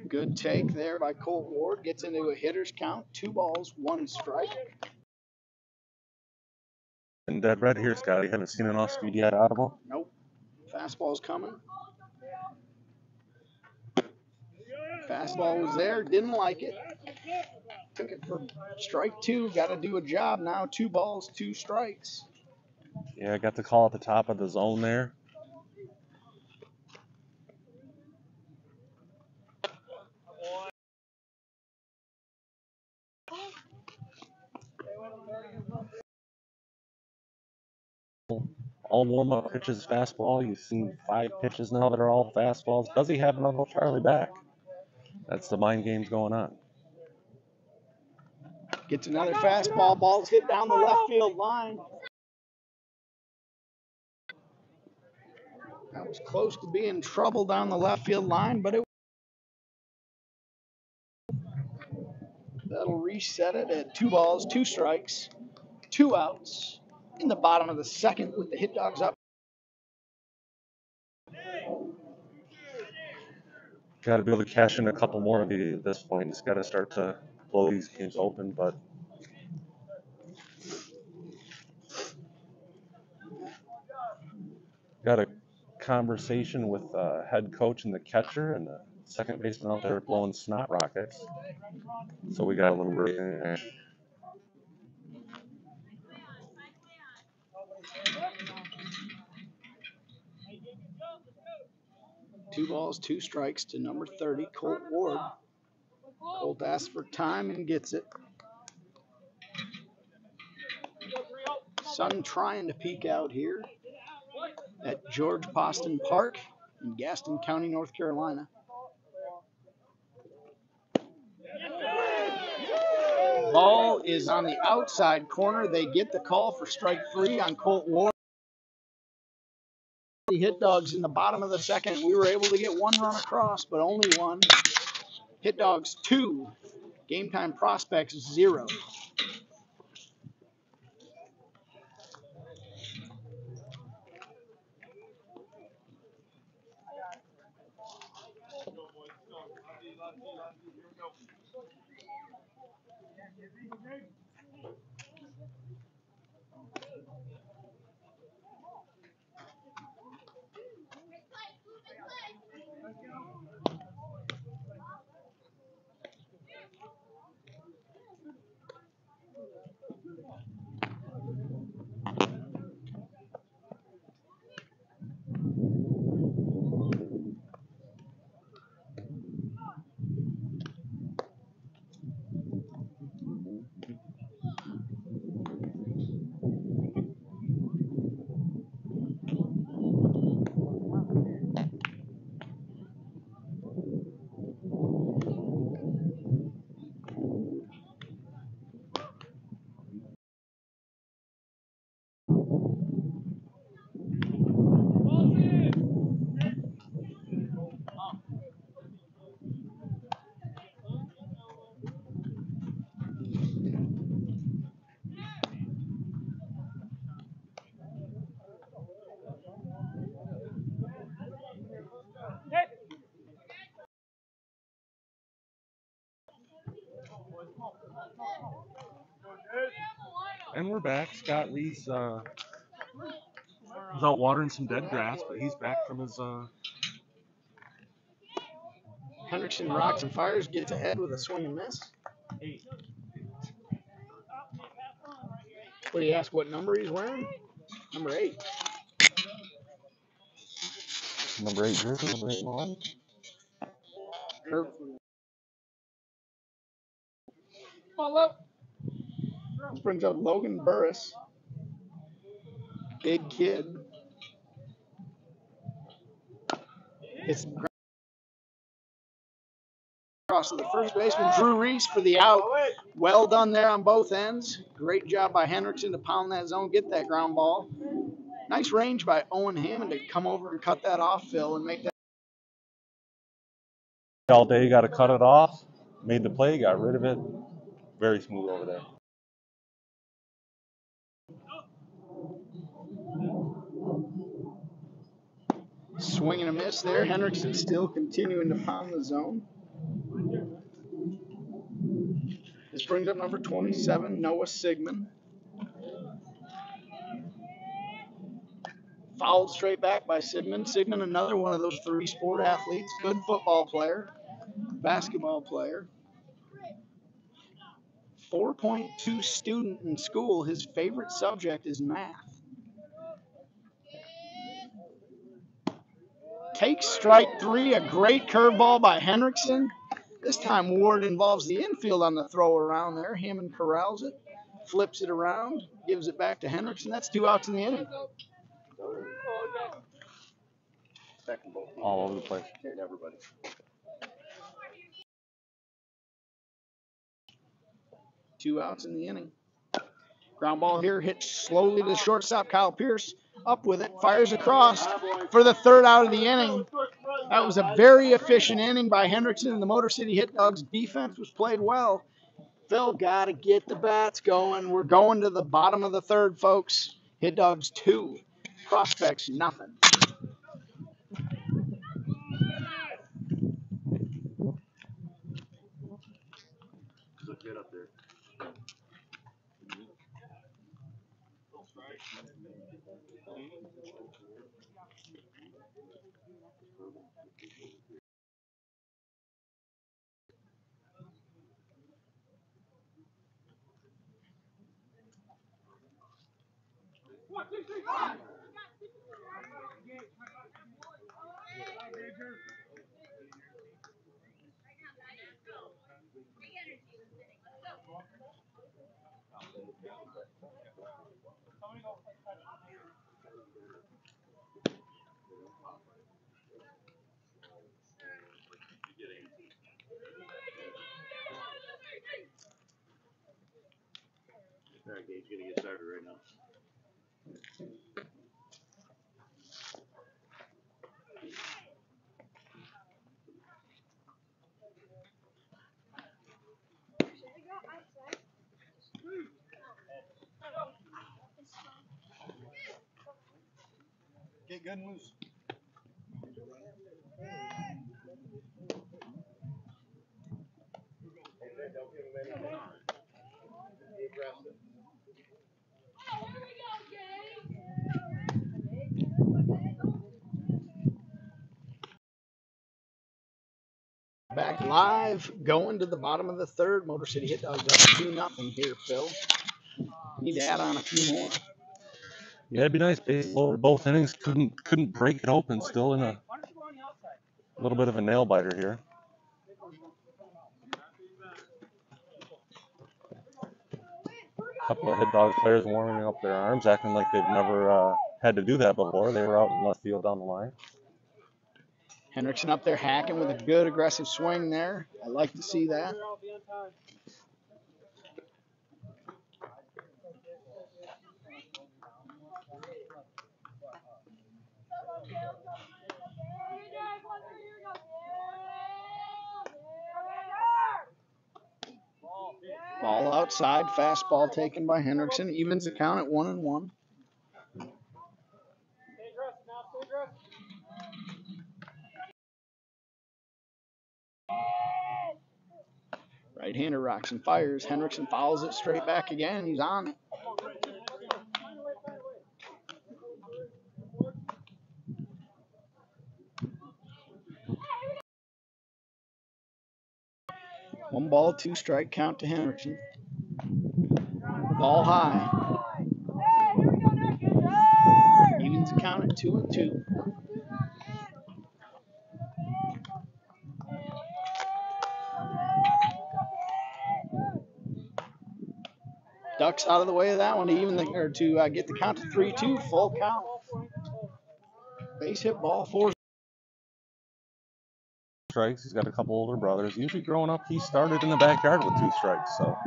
Good take there by Colt Ward. Gets into a hitter's count. 2 balls, 1 strike. And dead red here, Scotty. Haven't seen an off speed yet out of him. Nope. Fastball's coming. Fastball was there. Didn't like it. Took it for strike 2. Got to do a job now. 2 balls, 2 strikes. Yeah, I got the call at the top of the zone there. All warm-up pitches fastball. You've seen 5 pitches now that are all fastballs. Does he have another Charlie back? That's the mind games going on. Gets another fastball. Ball's hit down the left field line. That was close to being trouble down the left field line, but that'll reset it at 2 balls, 2 strikes, 2 outs in the bottom of the second with the Hit Dogs up. Got to be able to cash in a couple more of these at this point. It's got to start to blow these games open, but got a conversation with head coach and the catcher and the second baseman out there blowing snot rockets. So we got a little break in there. Two balls, 2 strikes to number 30, Colt Ward. Colt asks for time and gets it. Sun trying to peek out here at George Poston Park in Gaston County, North Carolina. Ball is on the outside corner. They get the call for strike 3 on Colt Ward. The Hit Dogs in the bottom of the second. We were able to get 1 run across, but only 1. Hit Dogs 2. Game Time Prospects 0. And we're back. Scott Lee's was out watering some dead grass, but he's back from his. Hendrickson rocks and fires, gets ahead with a swing and miss. What do you ask what number he's wearing? Number 8. Number 8 jersey, number 8 line. Curve. Ball up. This brings up Logan Burris. Big kid. It's across to the first baseman, Drew Reese, for the out. Well done there on both ends. Great job by Hendrickson to pound that zone, get that ground ball. Nice range by Owen Hammond to come over and cut that off, Phil, and make that. All day, got to cut it off. Made the play, got rid of it. Very smooth over there. Swing and a miss there. Hendrickson still continuing to pound the zone. This brings up number 27, Noah Sigmund. Fouled straight back by Sigmund. Sigmund, another one of those 3 sport athletes. Good football player, basketball player. 4.2 student in school. His favorite subject is math. Takes strike 3, a great curveball by Hendrickson. This time Ward involves the infield on the throw around there. Hammond corrals it, flips it around, gives it back to Hendrickson. That's 2 outs in the inning. All over the place. Everybody. 2 outs in the inning. Ground ball here, hit slowly to the shortstop, Kyle Pierce. Up with it, fires across for the 3rd out of the inning. That was a very efficient inning by Hendrickson, and the Motor City Hit Dogs defense was played well. Phil, got to get the bats going. We're going to the bottom of the 3rd, folks. Hit Dogs 2, Prospects nothing. Get up there. All right, Gabe's going to get started right now. Get good and loose. Back live, going to the bottom of the 3rd. Motor City Hit Dogs up 2-0 here, Phil. Need to add on a few more. Yeah, it'd be nice. Both innings couldn't break it open. Still in a little bit of a nail biter here. A couple of Hit Dogs players warming up their arms, acting like they've never had to do that before. They were out in left field down the line. Hendrickson up there hacking with a good aggressive swing there. I like to see that. Ball outside, fastball taken by Hendrickson. Evens the count at 1-1. Right-hander rocks and fires. Hendrickson fouls it straight back again. He's on it. 1 ball, 2 strike count to Hendrickson. Ball high. Evens the count at 2-2. Ducks out of the way of that one to get the count to 3-2, full count. Base hit, ball 4. Strikes. He's got a couple older brothers. Usually growing up, he started in the backyard with 2 strikes. So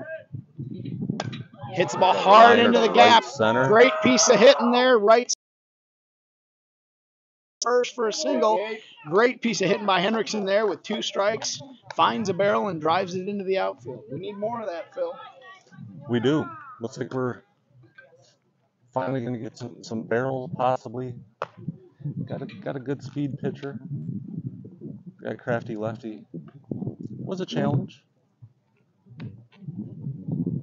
hits the ball hard into the gap. Right center. Great piece of hitting there. Right first for a single. Great piece of hitting by Hendrickson there with 2 strikes. Finds a barrel and drives it into the outfield. We need more of that, Phil. We do. Looks like we're finally going to get some barrels, possibly. Got a good speed pitcher. Got a crafty lefty. Was a challenge. It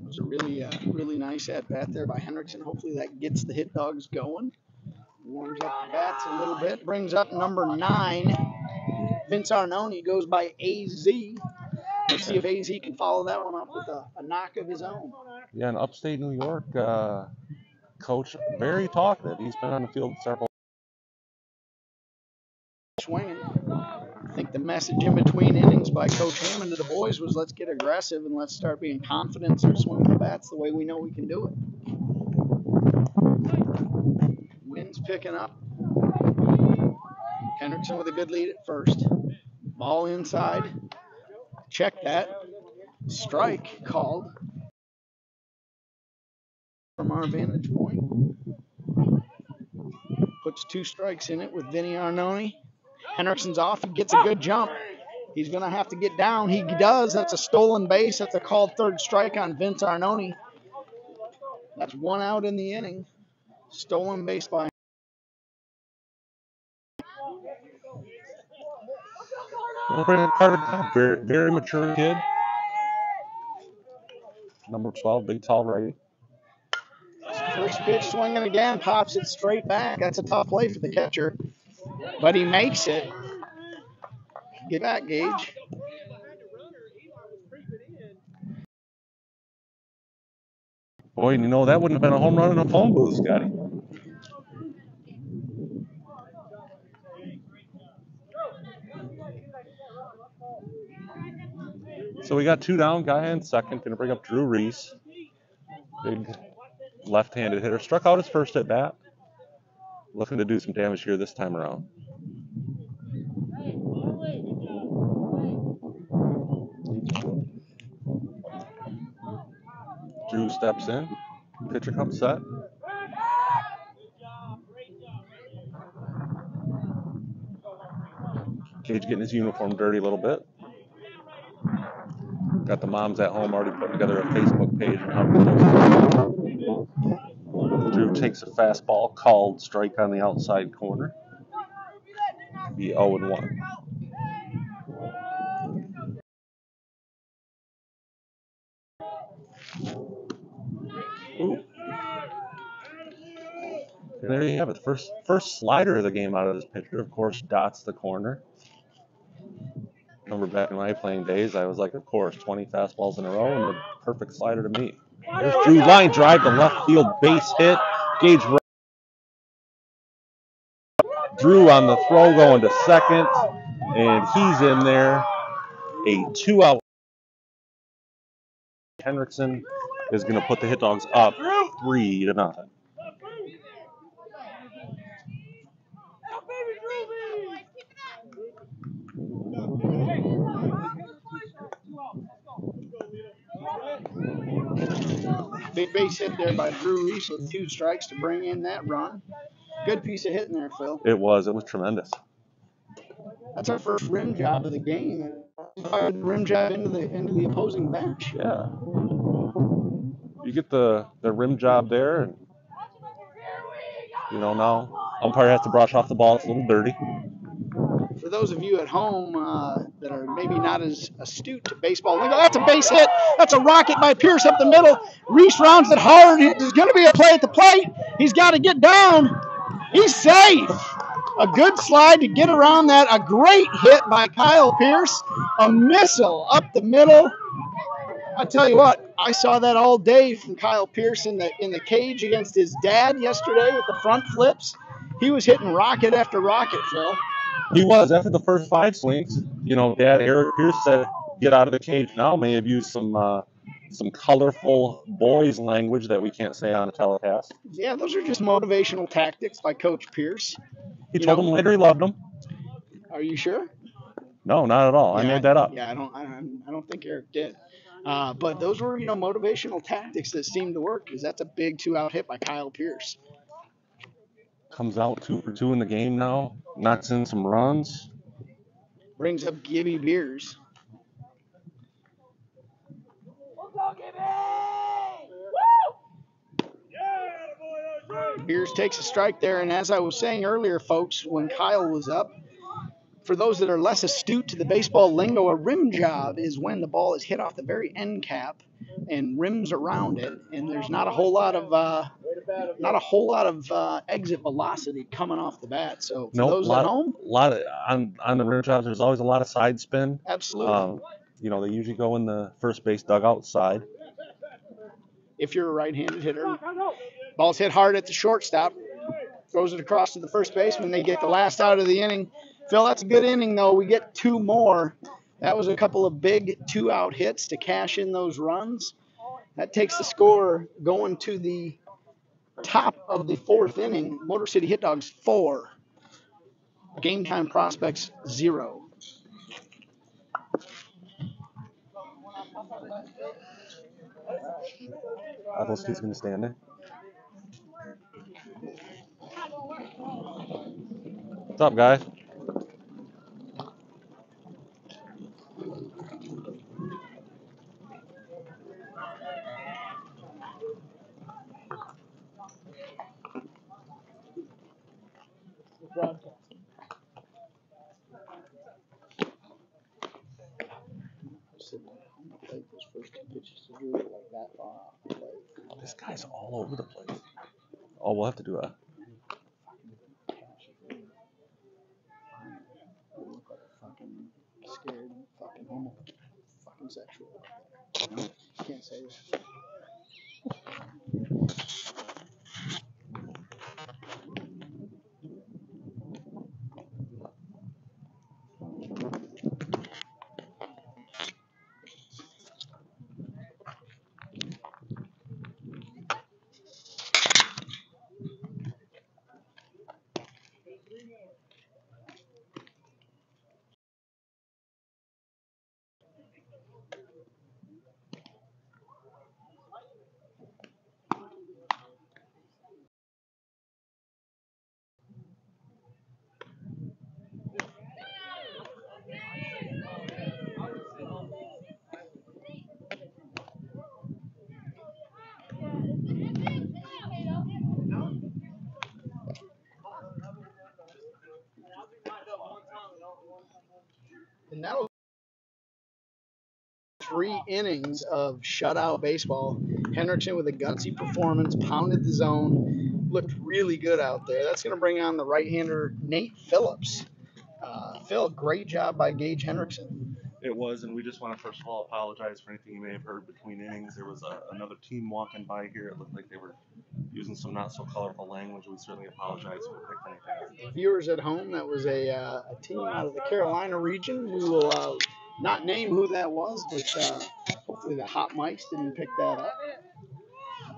was a really nice at bat there by Hendrickson. Hopefully that gets the hit dogs going. Warms up the bats a little bit. Brings up number 9. Vince Arnone goes by AZ. Let's see if AZ can follow that one up with a knock of his own. Yeah, an upstate New York coach, very talkative. He's been on the field several. Swinging. I think the message in between innings by Coach Hammond to the boys was let's get aggressive and let's start being confident and start swinging the bats the way we know we can do it. Wind's picking up. Hendrickson with a good lead at first. Ball inside. Check that. Strike called from our vantage point. Puts 2 strikes in it with Vinny Arnone. Hendrickson's off. He gets a good jump. He's going to have to get down. He does. That's a stolen base. That's a called 3rd strike on Vince Arnone. That's 1 out in the inning. Stolen base by. Brandon Carter, very mature kid. Number 12, big tall righty. First pitch swinging again, pops it straight back. That's a tough play for the catcher, but he makes it. Get back, Gage. Boy, you know, that wouldn't have been a home run in a phone booth, Scotty. So we got 2 down, guy in second, going to bring up Drew Reese. Big left-handed hitter. Struck out his first at bat. Looking to do some damage here this time around. Drew steps in. Pitcher comes set. Cage getting his uniform dirty a little bit. Got the moms at home already putting together a Facebook page on how to post. Drew takes a fastball, called strike on the outside corner. Be 0-1. Ooh. And there you have it. First slider of the game out of this pitcher. Of course, dots the corner. Remember back in my playing days, I was like, of course, 20 fastballs in a row and the perfect slider to me. There's Drew, line drive to left field, base hit. Gage right. Drew on the throw going to second, and he's in there. A 2-out. Hendrickson is going to put the Hit Dogs up 3-0. Big base hit there by Drew Reese with 2 strikes to bring in that run. Good piece of hitting there, Phil. It was tremendous. That's our first rim job of the game. Rim job into the opposing bench. Yeah. You get the rim job there, and now umpire has to brush off the ball. It's a little dirty. For those of you at home that are maybe not as astute to baseball lingo, that's a base hit. That's a rocket by Pierce up the middle. Reese rounds it hard. There's going to be a play at the plate. He's got to get down. He's safe. A good slide to get around that. A great hit by Kyle Pierce. A missile up the middle. I tell you what, I saw that all day from Kyle Pierce in the cage against his dad yesterday with the front flips. He was hitting rocket after rocket, Phil. He was. After the first 5 swings, Dad Eric Pierce said, "Get out of the cage now." May have used some colorful boys language that we can't say on a telecast. Yeah, those are just motivational tactics by Coach Pierce. He told him later he loved him. Are you sure? No, not at all. Yeah, I made that up. Yeah, I don't think Eric did. But those were, motivational tactics that seemed to work, because that's a big 2-out hit by Kyle Pierce. Comes out 2 for 2 in the game now. Knocks in some runs. Brings up Gibby Beers. Beers takes a strike there, and as I was saying earlier, folks, when Kyle was up, for those that are less astute to the baseball lingo, a rim job is when the ball is hit off the very end cap and rims around it, and there's not a whole lot of exit velocity coming off the bat. So for those at home, on the rim jobs, there's always a lot of side spin. Absolutely. They usually go in the first base dugout side. If you're a right-handed hitter, ball's hit hard at the shortstop, throws it across to the first baseman. They get the last out of the inning. Phil, that's a good inning, though. We get 2 more. That was a couple of big 2-out hits to cash in those runs. That takes the score going to the top of the 4th inning. Motor City Hit Dogs 4. Game Time Prospects 0. Are those kids going to stand there? What's up, guys? This guy's all over the place. Oh, we'll have to do a... Scared, fucking homo, fucking sexual. No, can't say that. And that was 3 innings of shutout baseball. Hendrickson with a gutsy performance, pounded the zone, looked really good out there. That's going to bring on the right-hander Nate Phillips. Phil, great job by Gage Hendrickson. It was, and we just want to first of all apologize for anything you may have heard between innings. There was another team walking by here. It looked like they were using some not so colorful language. We certainly apologize if we picked anything up. Viewers at home, that was a team out of the Carolina region. We will not name who that was, but hopefully the hot mics didn't pick that up.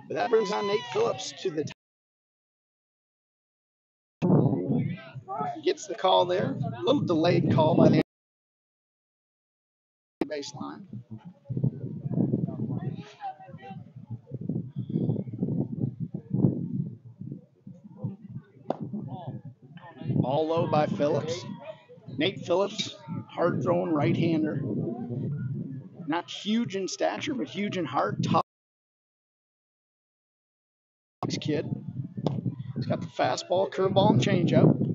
But that brings on Nate Phillips to the top. Gets the call there. A little delayed call by the baseline. Ball low by Phillips. Nate Phillips, hard-throwing right-hander. Not huge in stature, but huge in heart. Tough kid. He's got the fastball, curveball, and changeup.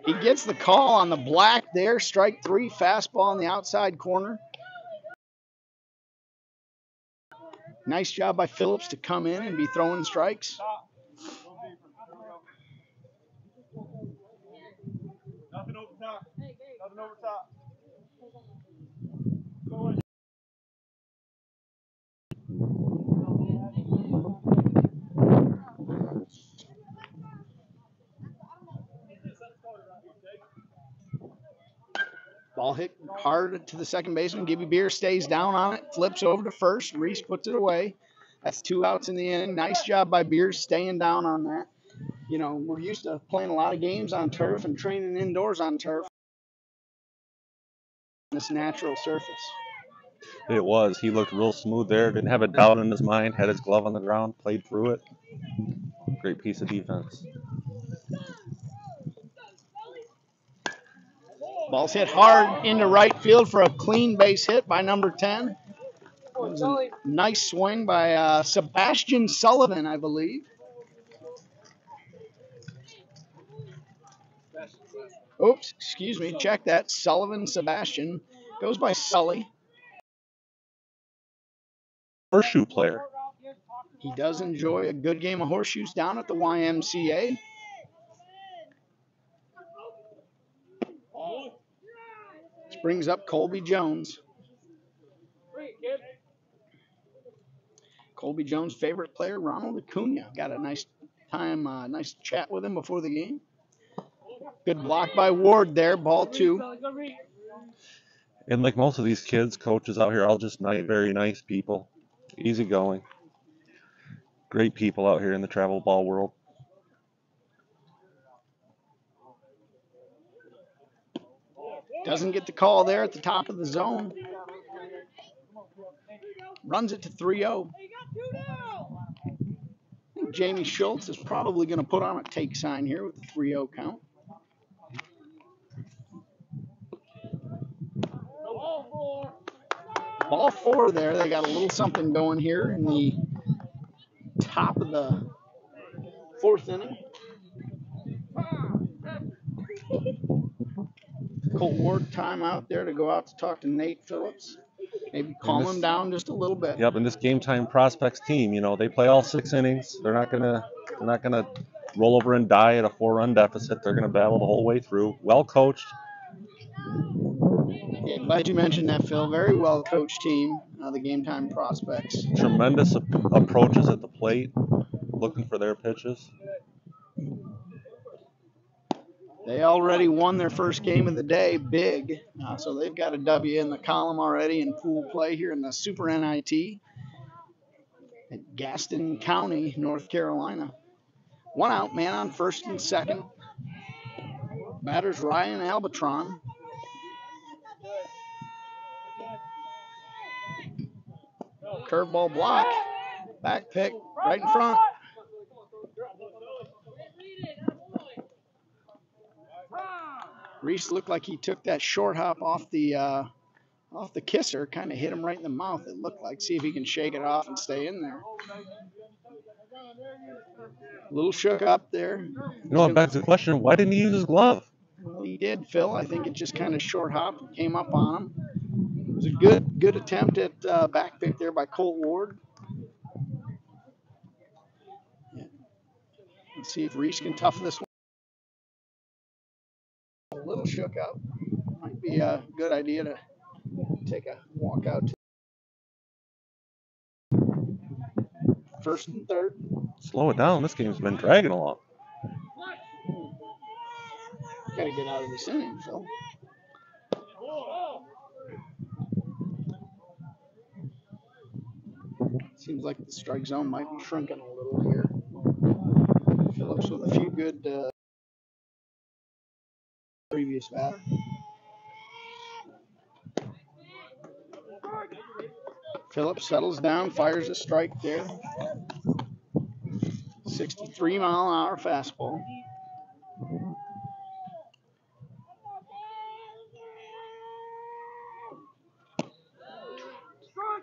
He gets the call on the black there. Strike 3, fastball on the outside corner. Nice job by Phillips to come in and be throwing strikes. Nothing over top. Nothing over top. Ball hit hard to the second baseman. Gibby Beer stays down on it, flips over to first. Reese puts it away. That's 2 outs in the inning. Nice job by Beer staying down on that. You know, we're used to playing a lot of games on turf and training indoors on turf. This natural surface. It was. He looked real smooth there. Didn't have a doubt in his mind. Had his glove on the ground. Played through it. Great piece of defense. Ball's hit hard into right field for a clean base hit by number 10. It was a nice swing by Sebastian Sullivan, I believe. Oops, excuse me. Check that. Sullivan Sebastian. Goes by Sully. Horseshoe player. He does enjoy a good game of horseshoes down at the YMCA. This brings up Colby Jones. Colby Jones' favorite player, Ronald Acuna. Got a nice time, nice chat with him before the game. Good block by Ward there, ball 2. And like most of these kids, coaches out here, all just very nice people. Easygoing. Great people out here in the travel ball world. Doesn't get the call there at the top of the zone. Runs it to 3-0. I think Jamie Schultz is probably going to put on a take sign here with the 3-0 count. Ball 4 there. They got a little something going here in the top of the 4th inning. Colt Ward timeout there to go out to talk to Nate Phillips. Maybe calm him down just a little bit. Yep, and this game time prospects team, you know, they play all 6 innings. They're not gonna roll over and die at a 4-run deficit. They're gonna battle the whole way through. Well coached. Yeah, glad you mentioned that, Phil. Very well coached team, the game time prospects. Tremendous approaches at the plate, looking for their pitches. They already won their first game of the day big, so they've got a W in the column already in pool play here in the Super NIT at Gaston County, North Carolina. 1 out, man on first and second. Batters Ryan Albatron. Curveball block. Back pick right in front. Reese looked like he took that short hop off the kisser, kind of hit him right in the mouth, it looked like. See if he can shake it off and stay in there. A little shook up there. You know, it begs the question, why didn't he use his glove? Well, he did, Phil. I think it just kind of short hopped and came up on him. It was a good attempt at back pick there by Colt Ward. Yeah. Let's see if Reese can toughen this one. A little shook up. Might be a good idea to take a walk out to first and third. Slow it down. This game's been dragging along. Got to get out of this inning, Phil. Seems like the strike zone might be shrinking a little here. Phillips with a few good previous batter. Phillips settles down, fires a strike there. 63-mile-an-hour fastball.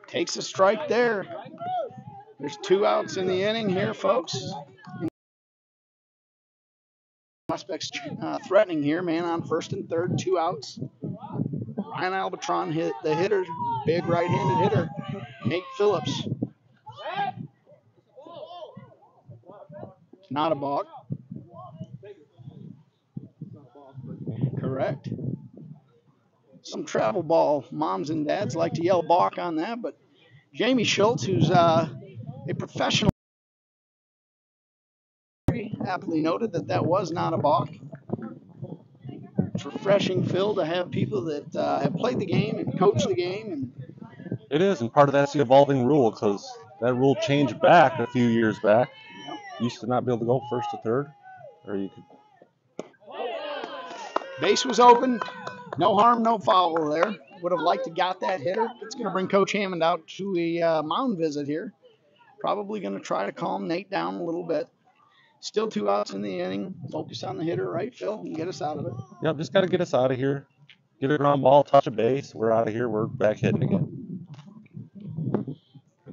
Takes a strike there. There's 2 outs in the inning here, folks. Prospects threatening here, man on first and third, 2 outs. Ryan Albatron hit the hitter, big right-handed hitter, Nate Phillips. Not a balk. Correct. Some travel ball moms and dads like to yell balk on that, but Jamie Schultz, who's a professional, aptly noted that that was not a balk. It's refreshing, Phil, to have people that have played the game and coached the game. And It is, and part of that's the evolving rule, because that rule changed back a few years back. You used to not be able to go first to third, or you could. Base was open. No harm, no foul there. Would have liked to got that hitter. It's going to bring Coach Hammond out to a mound visit here. Probably going to try to calm Nate down a little bit. Still 2 outs in the inning. Focus on the hitter, right, Phil, and get us out of it. Yep, just got to get us out of here. Get a ground ball, touch a base. We're out of here. We're back hitting again.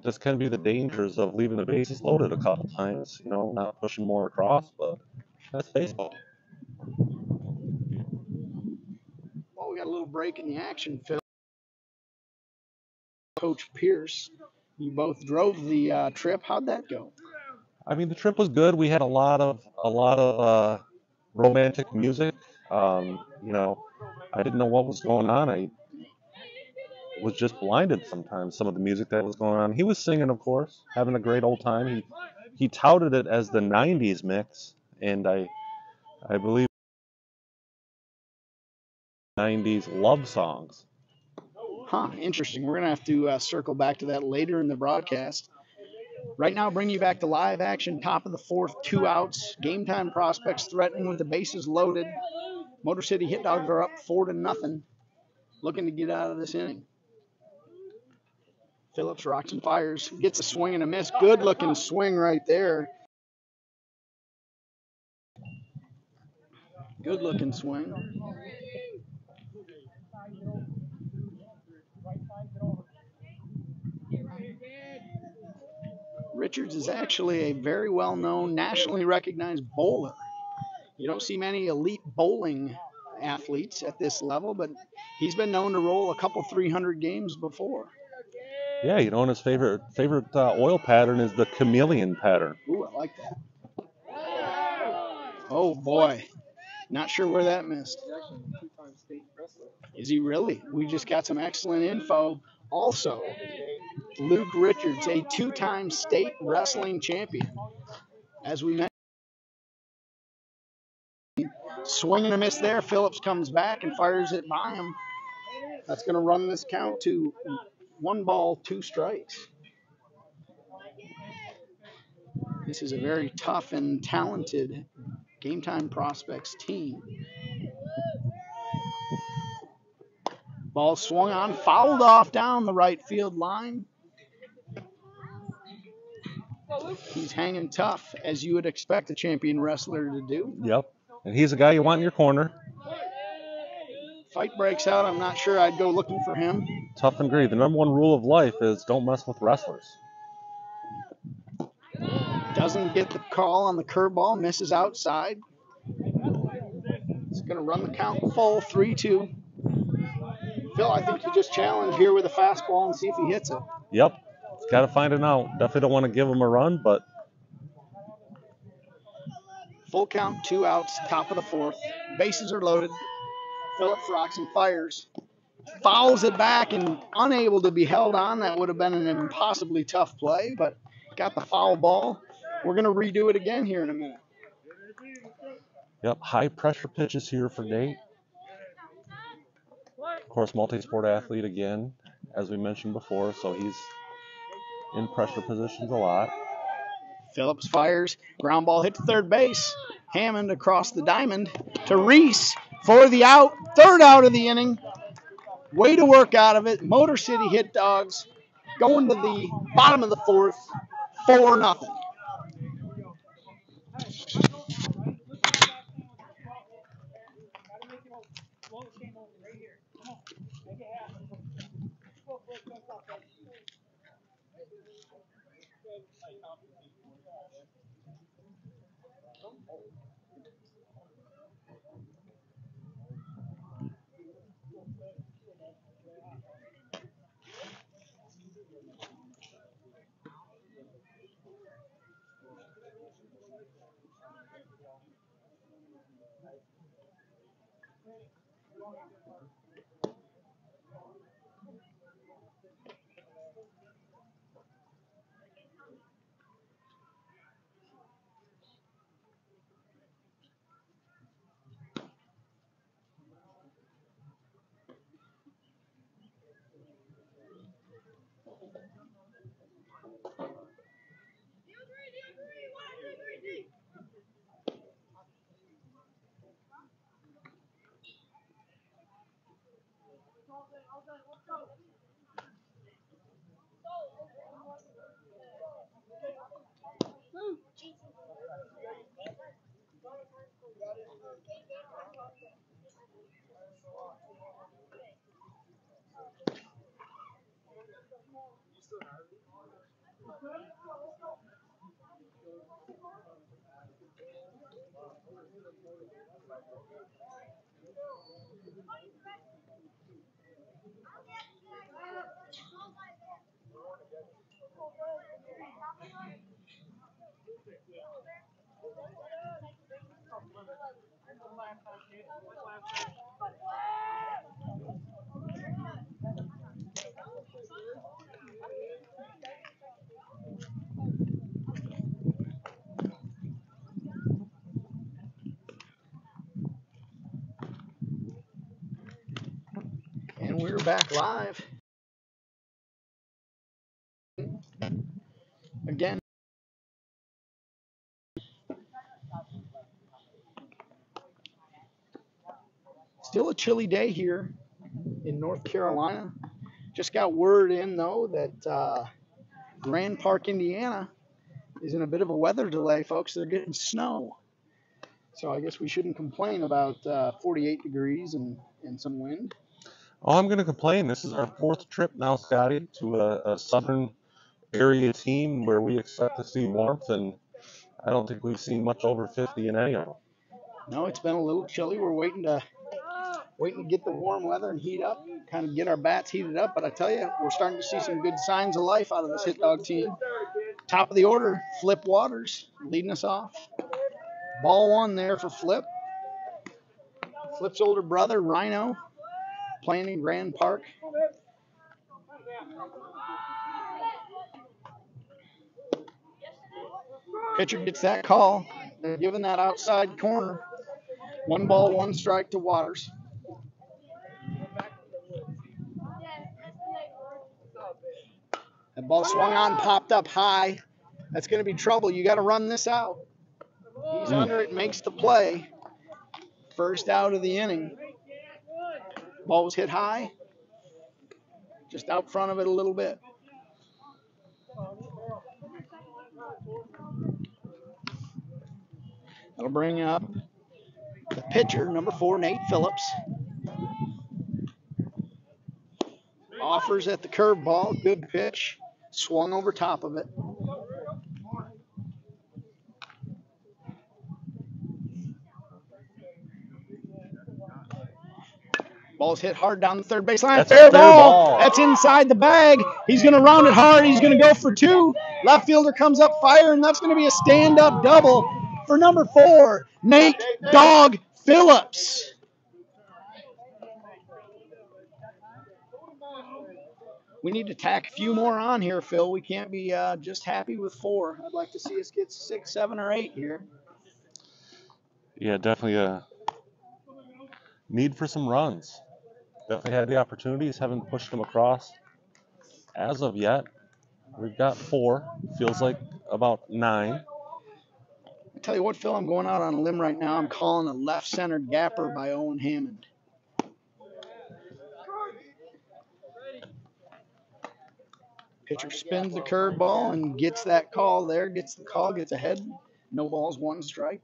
This can be the dangers of leaving the bases loaded a couple times. Not pushing more across, but that's baseball. Well, we got a little break in the action, Phil. Coach Pierce, you both drove the trip. How'd that go? I mean, the trip was good. We had a lot of romantic music. I didn't know what was going on. I was just blinded sometimes. Some of the music that was going on. He was singing, of course, having a great old time. He touted it as the '90s mix, and I believe '90s love songs. Huh, interesting. We're going to have to circle back to that later in the broadcast. Right now, bring you back to live action, top of the fourth, 2 outs. Game time prospects threatening with the bases loaded. Motor City Hit Dogs are up 4-0, looking to get out of this inning. Phillips rocks and fires, gets a swing and a miss. Good looking swing right there. Good looking swing. Richards is actually a very well known, nationally recognized bowler. You don't see many elite bowling athletes at this level, but he's been known to roll a couple 300 games before. Yeah, and his favorite oil pattern is the chameleon pattern. Ooh, I like that. Oh boy, not sure where that missed. Is he really? We just got some excellent info. Also, Luke Richards, a 2-time state wrestling champion. As we mentioned, swing and a miss there. Phillips comes back and fires it by him. That's going to run this count to 1 ball, 2 strikes. This is a very tough and talented Game Time Prospects team. Ball swung on, fouled off down the right field line. He's hanging tough, as you would expect a champion wrestler to do. Yep, and he's a guy you want in your corner. Fight breaks out. I'm not sure I'd go looking for him. Tough and gritty. The number one rule of life is don't mess with wrestlers. Doesn't get the call on the curveball, misses outside. It's going to run the count full, 3-2. Phil, I think you just challenge here with a fastball and see if he hits it. Yep. Got to find it out. Definitely don't want to give him a run, but. Full count, 2 outs, top of the fourth. Bases are loaded. Phillips rocks and fires. Fouls it back and unable to be held on. That would have been an impossibly tough play, but got the foul ball. We're going to redo it again here in a minute. Yep, high pressure pitches here for Nate. Of course, multi-sport athlete again, as we mentioned before, so he's in pressure positions a lot. Phillips fires, ground ball hit to third base. Hammond across the diamond to Reese for the out, 3rd out of the inning. Way to work out of it. Motor City Hit Dogs going to the bottom of the 4th, 4-0. And we're back live. Again, still a chilly day here in North Carolina. Just got word in, though, that Grand Park, Indiana is in a bit of a weather delay, folks. They're getting snow. So I guess we shouldn't complain about 48 degrees and some wind. Oh, I'm going to complain. This is our fourth trip now, Scotty, to a southern area team where we expect to see warmth, and I don't think we've seen much over 50 in any of them. No, it's been a little chilly. We're waiting to get the warm weather and heat up, kind of get our bats heated up. But I tell you, we're starting to see some good signs of life out of this hit dog team. Top of the order, Flip Waters leading us off. Ball one there for Flip. Flip's older brother, Rhino, playing in Grand Park. Pitcher gets that call. They're giving that outside corner. 1 ball, 1 strike to Waters. That ball swung on, popped up high. That's going to be trouble. You got to run this out. He's under it, makes the play. First out of the inning. Ball was hit high. Just out front of it a little bit. That'll bring up the pitcher, number 4, Nate Phillips. Offers at the curveball. Good pitch. Swung over top of it. Ball's hit hard down the third baseline. That's fair a fair ball. That's inside the bag. He's going to round it hard. He's going to go for 2. Left fielder comes up firing. That's going to be a stand-up double for number 4, Nate Dog Phillips. We need to tack a few more on here, Phil. We can't be just happy with 4. I'd like to see us get 6, 7, or 8 here. Yeah, definitely a need for some runs. Definitely had the opportunities, haven't pushed them across as of yet. We've got 4. Feels like about 9. I tell you what, Phil, I'm going out on a limb right now. I'm calling a left-centered gapper by Owen Hammond. Pitcher spins the curveball and gets that call there. Gets the call, gets ahead. No balls, 1 strike.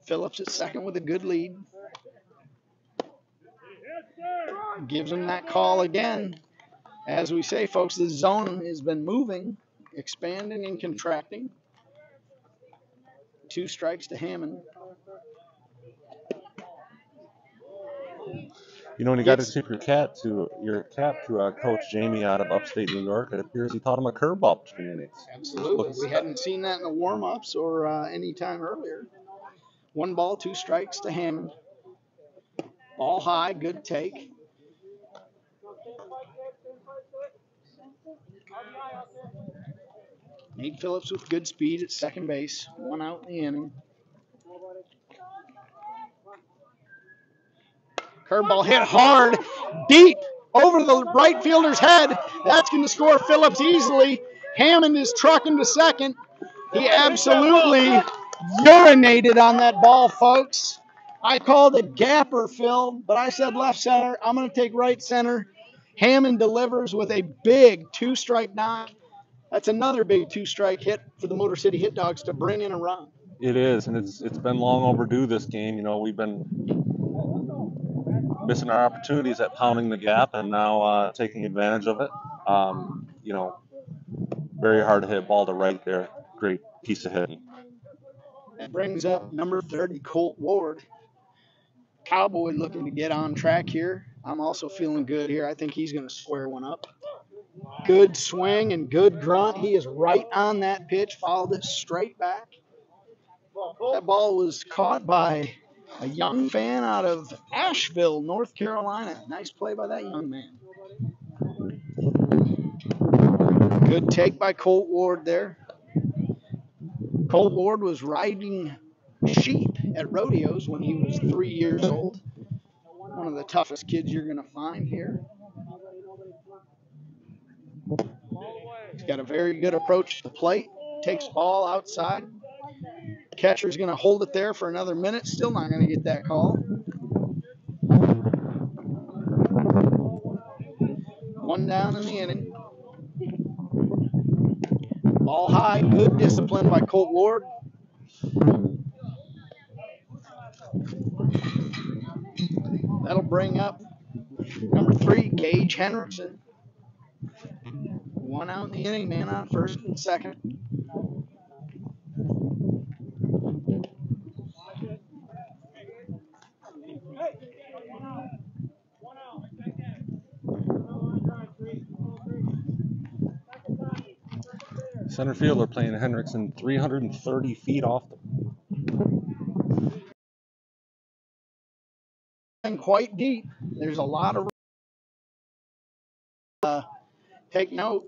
Phillips at second with a good lead. Gives him that call again. As we say, folks, the zone has been moving, expanding and contracting. 2 strikes to Hammond. You know, when you got to tip your cap to Coach Jamie out of upstate New York, it appears he taught him a curveball between innings. Absolutely. We hadn't seen that in the warm-ups or any time earlier. 1 ball, 2 strikes to Hammond. Ball high, good take. Nate Phillips with good speed at second base. 1 out in the inning. Curveball hit hard, deep, over the right fielder's head. That's going to score Phillips easily. Hammond is trucking to second. He absolutely urinated on that ball, folks. I called it gapper, Phil, but I said left center. I'm going to take right center. Hammond delivers with a big 2-strike knock. That's another big 2-strike hit for the Motor City Hit Dogs to bring in a run. It is, and it's been long overdue, this game. You know, we've been missing our opportunities at pounding the gap, and now taking advantage of it. You know, very hard to hit ball to right there. Great piece of hitting. That brings up number 30, Colt Ward. Cowboy looking to get on track here. I'm also feeling good here. I think he's going to square one up. Good swing and good grunt. He is right on that pitch. Followed it straight back. That ball was caught by a young fan out of Asheville, North Carolina. Nice play by that young man. Good take by Colt Ward there. Colt Ward was riding sheep at rodeos when he was 3 years old. One of the toughest kids you're going to find here. He's got a very good approach to the plate. Takes ball outside. Catcher's going to hold it there for another minute. Still not going to get that call. 1 down in the inning. Ball high. Good discipline by Colt Ward. That'll bring up number 3, Gage Henderson. 1 out in the inning, man on first and second. Center fielder playing Hendrickson 330 feet off the. And quite deep. There's a lot of take note.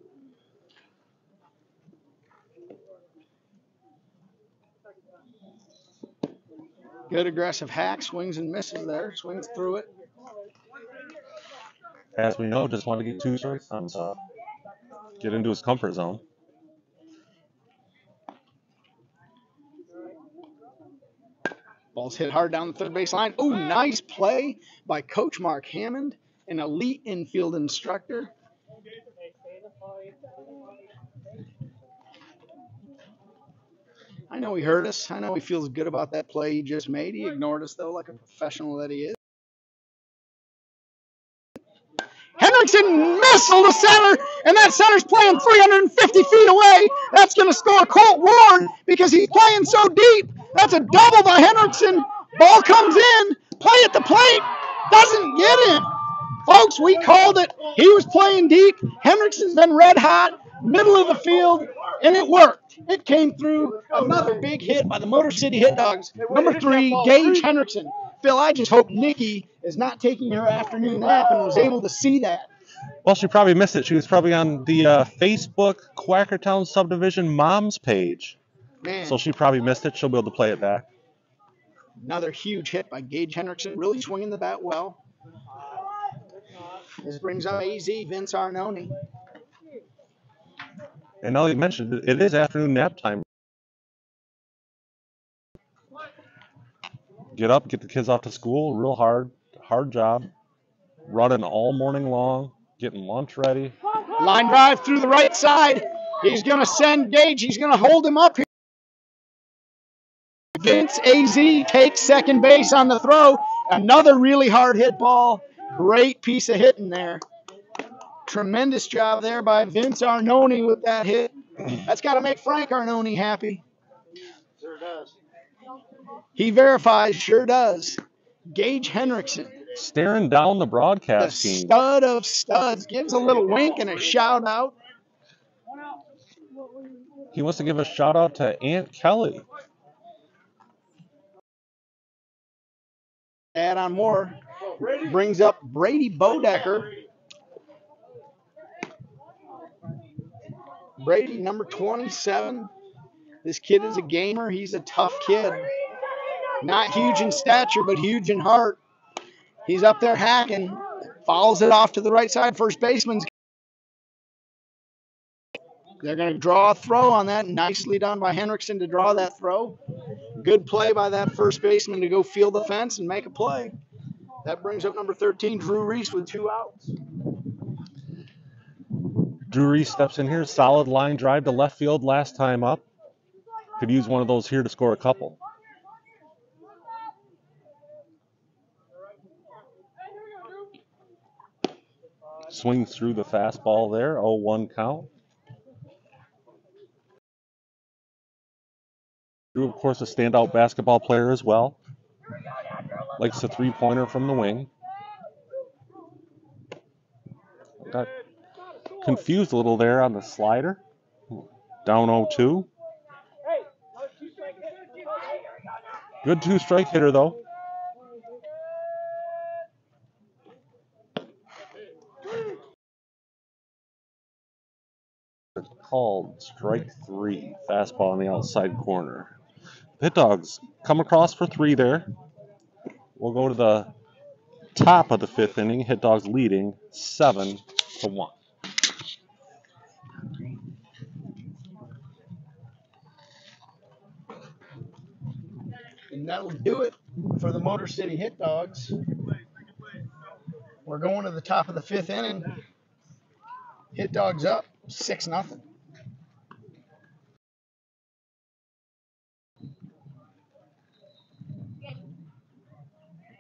Good aggressive hack, swings and misses there, swings through it. As we know, just want to get 2 strikes on top. Get into his comfort zone. Ball's hit hard down the third base line. Oh, nice play by Coach Mark Hammond, an elite infield instructor. I know he heard us. I know he feels good about that play he just made. He ignored us, though, like a professional that he is. Hendrickson missile to center, and that center's playing 350 feet away. That's going to score Colt Ward because he's playing so deep. That's a double by Hendrickson. Ball comes in, play at the plate, doesn't get in. Folks, we called it. He was playing deep. Hendrickson's been red hot, middle of the field, and it worked. It came through. Another big hit by the Motor City Hit Dogs. Number 3, Gage Hendrickson. Phil, I just hope Nikki is not taking her afternoon nap and was able to see that. Well, she probably missed it. She was probably on the Facebook Quackertown Subdivision Moms page. Man, So she probably missed it. She'll be able to play it back. another huge hit by Gage Hendrickson. Really swinging the bat well. This brings up AZ, Vince Arnone. And now you mentioned it, it is afternoon nap time. Get up, get the kids off to school. Real hard job. Running all morning long, getting lunch ready. Line drive through the right side. He's going to send Gage. He's going to hold him up here. Vince AZ takes second base on the throw. Another really hard hit ball. Great piece of hitting there. Tremendous job there by Vince Arnone with that hit. That's got to make Frank Arnone happy. Sure does. He verifies, sure does. Gage Hendrickson, Staring down the the broadcast team. stud of studs, gives a little wink and a shout out. He wants to give a shout out to Aunt Kelly. Add on more. Brings up Brady Bodecker. Brady, number 27. This kid is a gamer. He's a tough kid. Not huge in stature, but huge in heart. He's up there hacking. Fouls it off to the right side. First baseman's. They're going to draw a throw on that. Nicely done by Henriksen to draw that throw. Good play by that first baseman to go field the fence and make a play. That brings up number 13, Drew Reese, with 2 outs. Drew Reese steps in here. Solid line drive to left field last time up. Could use one of those here to score a couple. Swings through the fastball there. 0-1 count. Drew, of course, a standout basketball player as well. Likes a three-pointer from the wing. Got confused a little there on the slider. Down 0-2. Good two-strike hitter, though. Called strike 3. Fastball on the outside corner. Hit Dogs come across for 3 there. We'll go to the top of the 5th inning. Hit Dogs leading 7-1. And that'll do it for the Motor City Hit Dogs. We're going to the top of the 5th inning. Hit Dogs up 6-0.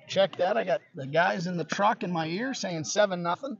Check that. I got the guys in the truck in my ear saying 7-0.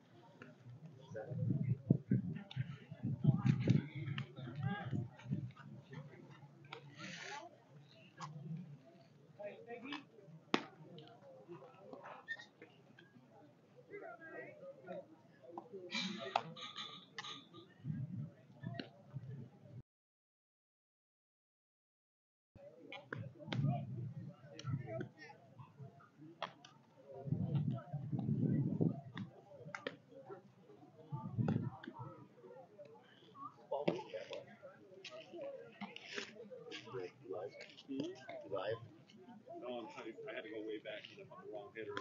I had to go way back to the wrong hitter.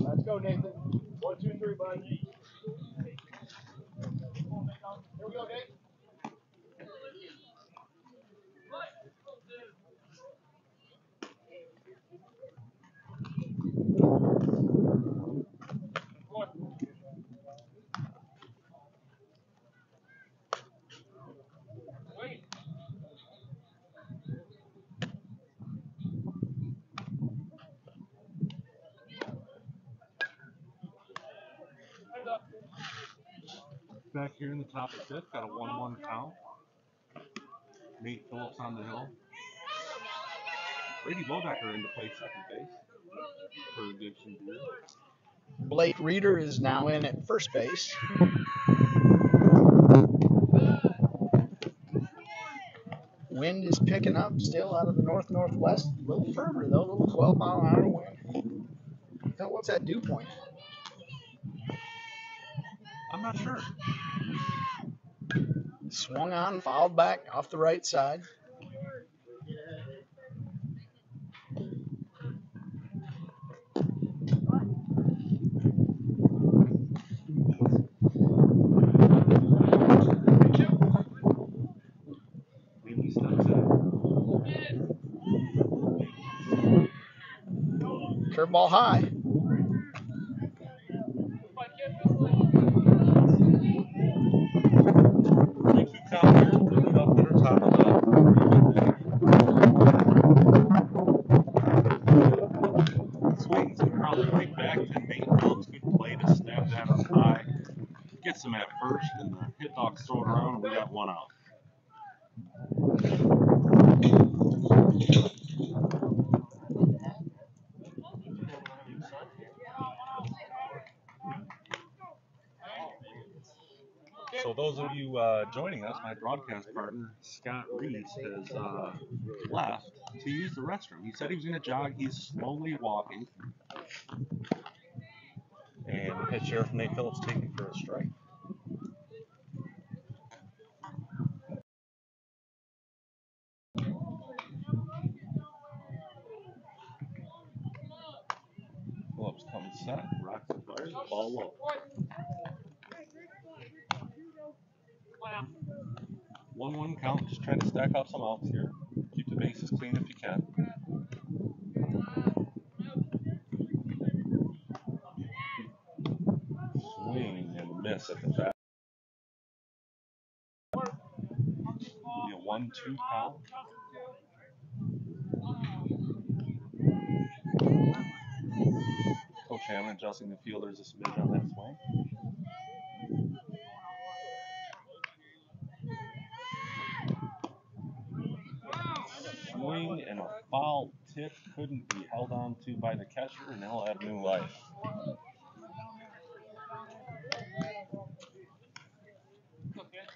Let's go, Nathan. 1, 2, 3, bud. Here we go, Nathan. Back here in the top of 5th, got a 1-1 count. Nate Phillips on the hill. Brady Bodecker in to play second base for Gibson. Blake Reeder is now in at first base. Wind is picking up still out of the north-northwest. A little firmer, though. A little 12-mile-an-hour wind. So what's that dew point? I'm not sure. Swung on, fouled back off the right side. Curveball high. Swings and probably right back to Nate Phillips. Good play to snap that up high. Gets him at first, and the hit dogs throw it around, and we got one out. So those of you joining us, my broadcast partner, Scott Reese, has left to use the restroom. He said he was going to jog. He's slowly walking. And the pitch here from Nate Phillips taken for a strike. Phillips comes set, rocks and fires, ball low. 1-1 count, just trying to stack up some outs here. Keep the bases clean if you can. Swing and miss at the bat. Be a 1-2 count. Coach Hammond adjusting the fielders a smidge on that swing. Swing and a foul tip couldn't be held on to by the catcher, and he'll have new life.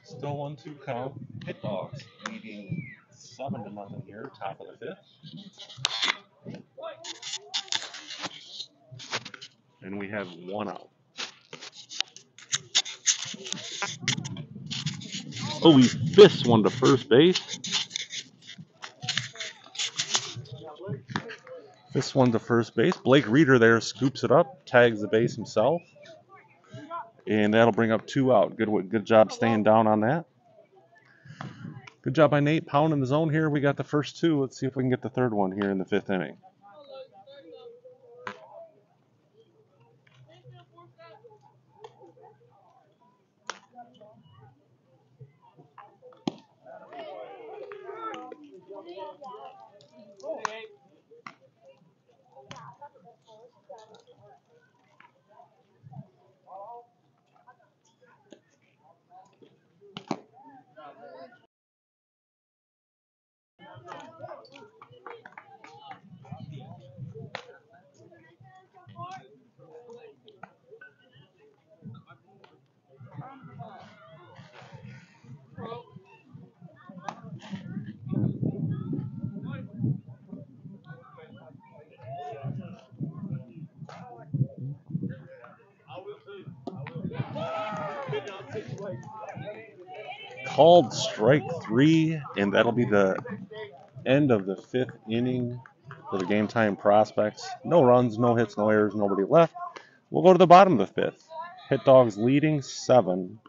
Still 1-2 count. Hit dogs leading 7-0 here, top of the fifth. And we have one out. Oh, he fists one to first base. This one to first base. Blake Reeder there scoops it up, tags the base himself. And that'll bring up 2 out. Good job staying down on that. Good job by Nate pounding the zone here. We got the first 2. Let's see if we can get the third one here in the 5th inning. Called strike 3, and that'll be the end of the 5th inning for the game time prospects. No runs, no hits, no errors, nobody left. We'll go to the bottom of the 5th. Hit dogs leading 7-0.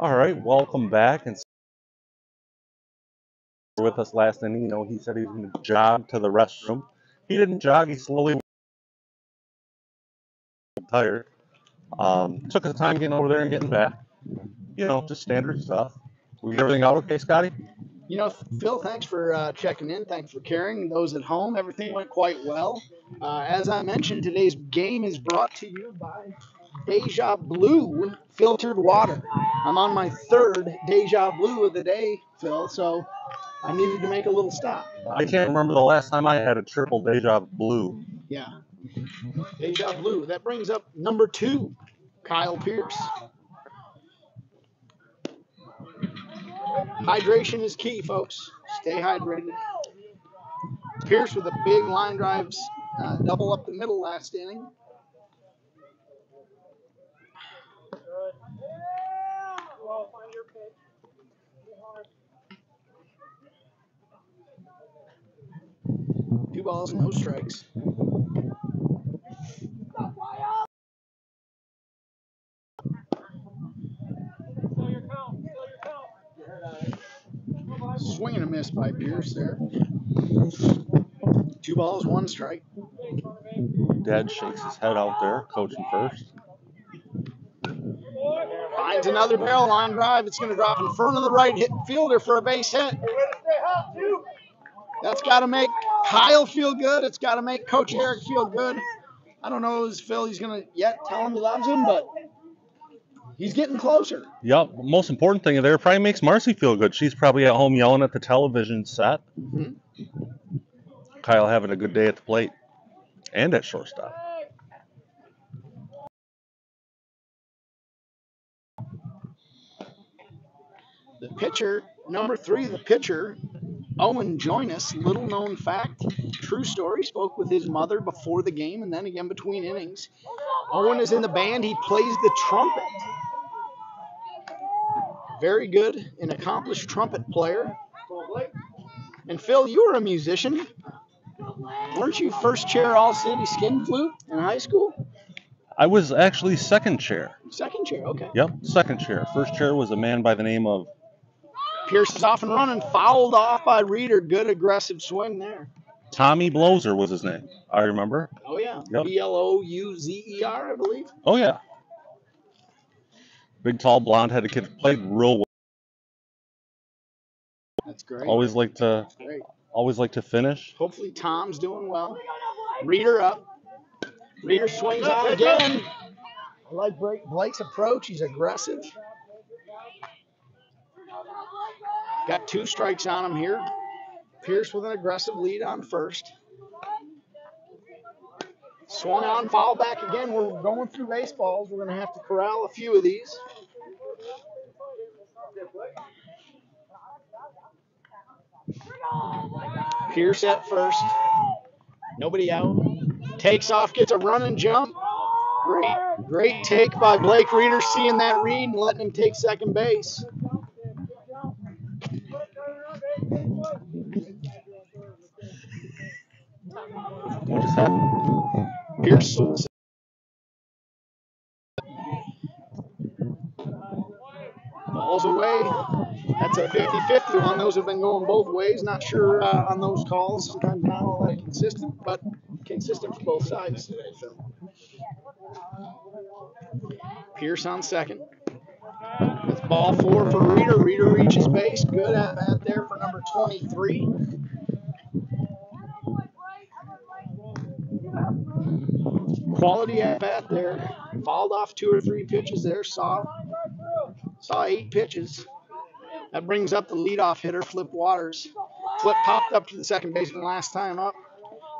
All right, welcome back. And with us last inning, he said he was going to jog to the restroom. He didn't jog. He slowly tired. Took his time getting over there and getting back. Just standard stuff. We get everything out okay, Scotty? Phil, thanks for checking in. Thanks for caring. Those at home, everything went quite well. As I mentioned, today's game is brought to you by Deja Blue filtered water. I'm on my third Deja Blue of the day, Phil, so I needed to make a little stop. I can't remember the last time I had a triple Deja Blue. Yeah. Deja Blue. That brings up number 2, Kyle Pierce. Hydration is key, folks. Stay hydrated. Pierce with a big line drives, double up the middle last inning. Two balls, no strikes. Swing and a miss by Pierce there. 2 balls, 1 strike. Dad shakes his head out there, coaching first. Finds another barrel line drive. It's going to drop in front of the right fielder for a base hit. That's got to make Kyle feel good. It's got to make Coach Eric feel good. I don't know if Phil he's going to yet tell him he loves him, but he's getting closer. Yep. Most important thing there probably makes Marcy feel good. She's probably at home yelling at the television set. Mm-hmm. Kyle having a good day at the plate and at shortstop. The pitcher, number 3, the pitcher, Owen Joynes, little known fact, true story, spoke with his mother before the game and then again between innings. Owen is in the band. He plays the trumpet. Very good, an accomplished trumpet player. And Phil, you were a musician. Weren't you first chair all-city skin flute in high school? I was actually second chair. Second chair, okay. Yep, second chair. First chair was a man by the name of... Pierce is off and running, fouled off by Reeder. Good aggressive swing there. Tommy Blozer was his name, I remember. Oh, yeah. Yep. Blouzer, I believe. Oh, yeah. Big, tall, blonde-headed kid. Played real well. That's great. Always like to finish. Hopefully Tom's doing well. Reeder up. Reeder swings out again. I like Blake's approach. He's aggressive. Got 2 strikes on him here. Pierce with an aggressive lead on first. Swung on, foul back again. We're going through baseballs. We're going to have to corral a few of these. Pierce at first. Nobody out. Takes off, gets a run and jump. Great take by Blake Reeder, seeing that read and letting him take second base. Pierce. Balls away. That's a 50-50 one. Those have been going both ways. Not sure on those calls. Sometimes not all that consistent, but consistent for both sides today, Phil. Pierce on second. It's ball 4 for Reeder. Reeder reaches base. Good at bat there for number 23. Quality at bat there. Fouled off 2 or 3 pitches there. Saw 8 pitches. That brings up the leadoff hitter, Flip Waters. Flip popped up to the second baseman last time up.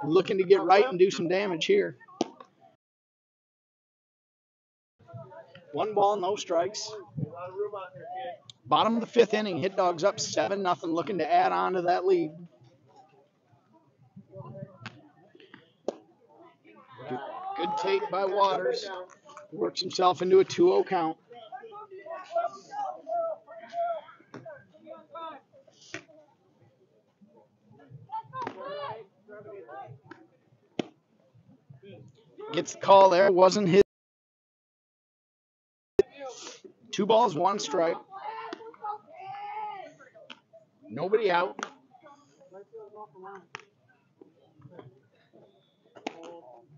Looking to get right and do some damage here. 1 ball, no strikes. Bottom of the 5th inning, Hit Dogs up 7-0, looking to add on to that lead. Good take by Waters. Works himself into a 2-0 count. Gets the call there. Wasn't his. 2 balls, 1 strike. Nobody out.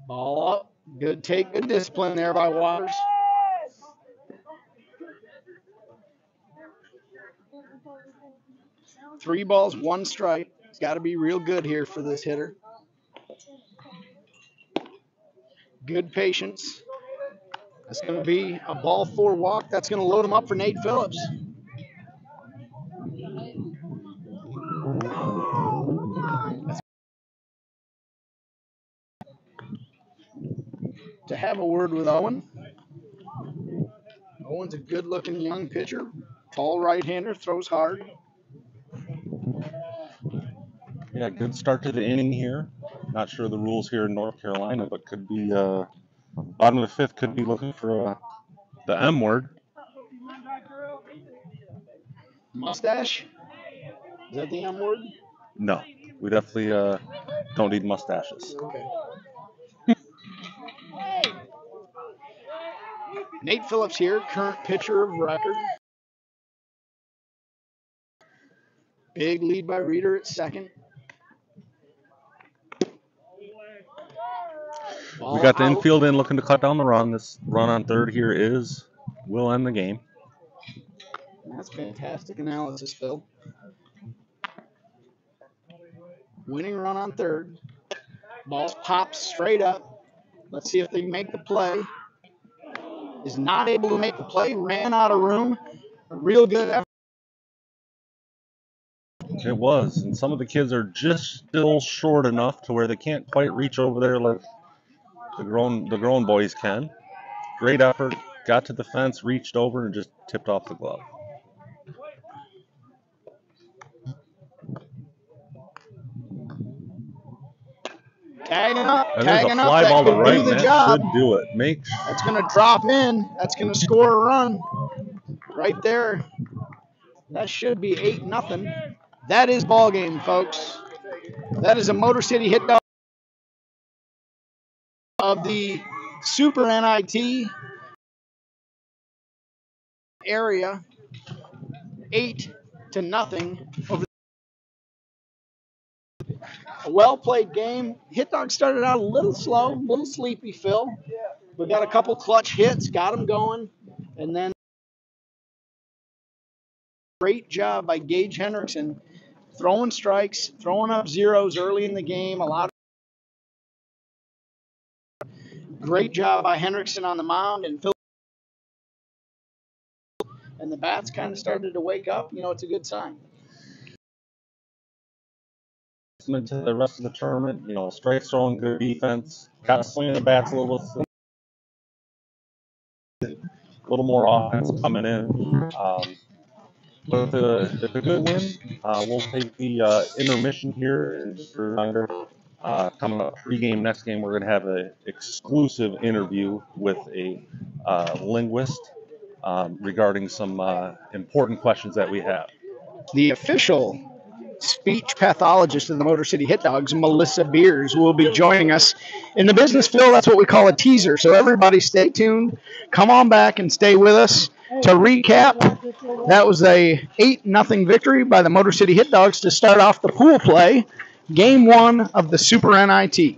Ball up. Good take, good discipline there by Waters. Three balls, one strike. It's got to be real good here for this hitter. Good patience. That's going to be a ball four walk. That's going to load him up for Nate Phillips. To have a word with Owen. Owen's a good-looking young pitcher. Tall right-hander, throws hard. Yeah, good start to the inning here. Not sure the rules here in North Carolina, but could be bottom of the fifth. Could be looking for the M word. Mustache? Is that the M word? No, we definitely don't need mustaches. Okay. Nate Phillips here, current pitcher of record. Big lead by Reeder at second. We got the infield in looking to cut down the run. This run on third here will end the game. That's fantastic analysis, Phil. Winning run on third. Ball pops straight up. Let's see if they make the play. Is not able to make the play. Ran out of room. A real good effort. It was, and some of the kids are just still short enough to where they can't quite reach over there like the grown boys can. Great effort. Got to the fence, reached over, and just tipped off the glove. Tagging up. And there's a Tagging up. fly That ball to could right, do and the that job. should do it. That's going to drop in. That's going to score a run. Right there. That should be 8-0. That is ball game, folks. That is a Motor City hit dog of the Super NIT area. 8-0 over a well-played game. Hit dog started out a little slow, a little sleepy, Phil. We got a couple clutch hits, got them going, and then great job by Gage Hendrickson throwing strikes, throwing up zeros early in the game. Great job by Hendrickson on the mound, and Phil. And the bats kind of started to wake up. It's a good sign. To the rest of the tournament, strikes throwing, good defense. Got to swing the bats a little more offense coming in. But it's a good win. We'll take the intermission here. And just a reminder, coming up pregame next game, we're going to have an exclusive interview with a linguist regarding some important questions that we have. The official speech pathologist of the Motor City Hit Dogs, Melissa Beers, will be joining us in the business, Phil. That's what we call a teaser. So everybody stay tuned. Come on back and stay with us. To recap, that was a 8-0 victory by the Motor City Hit Dogs to start off the pool play. Game 1 of the Super NIT.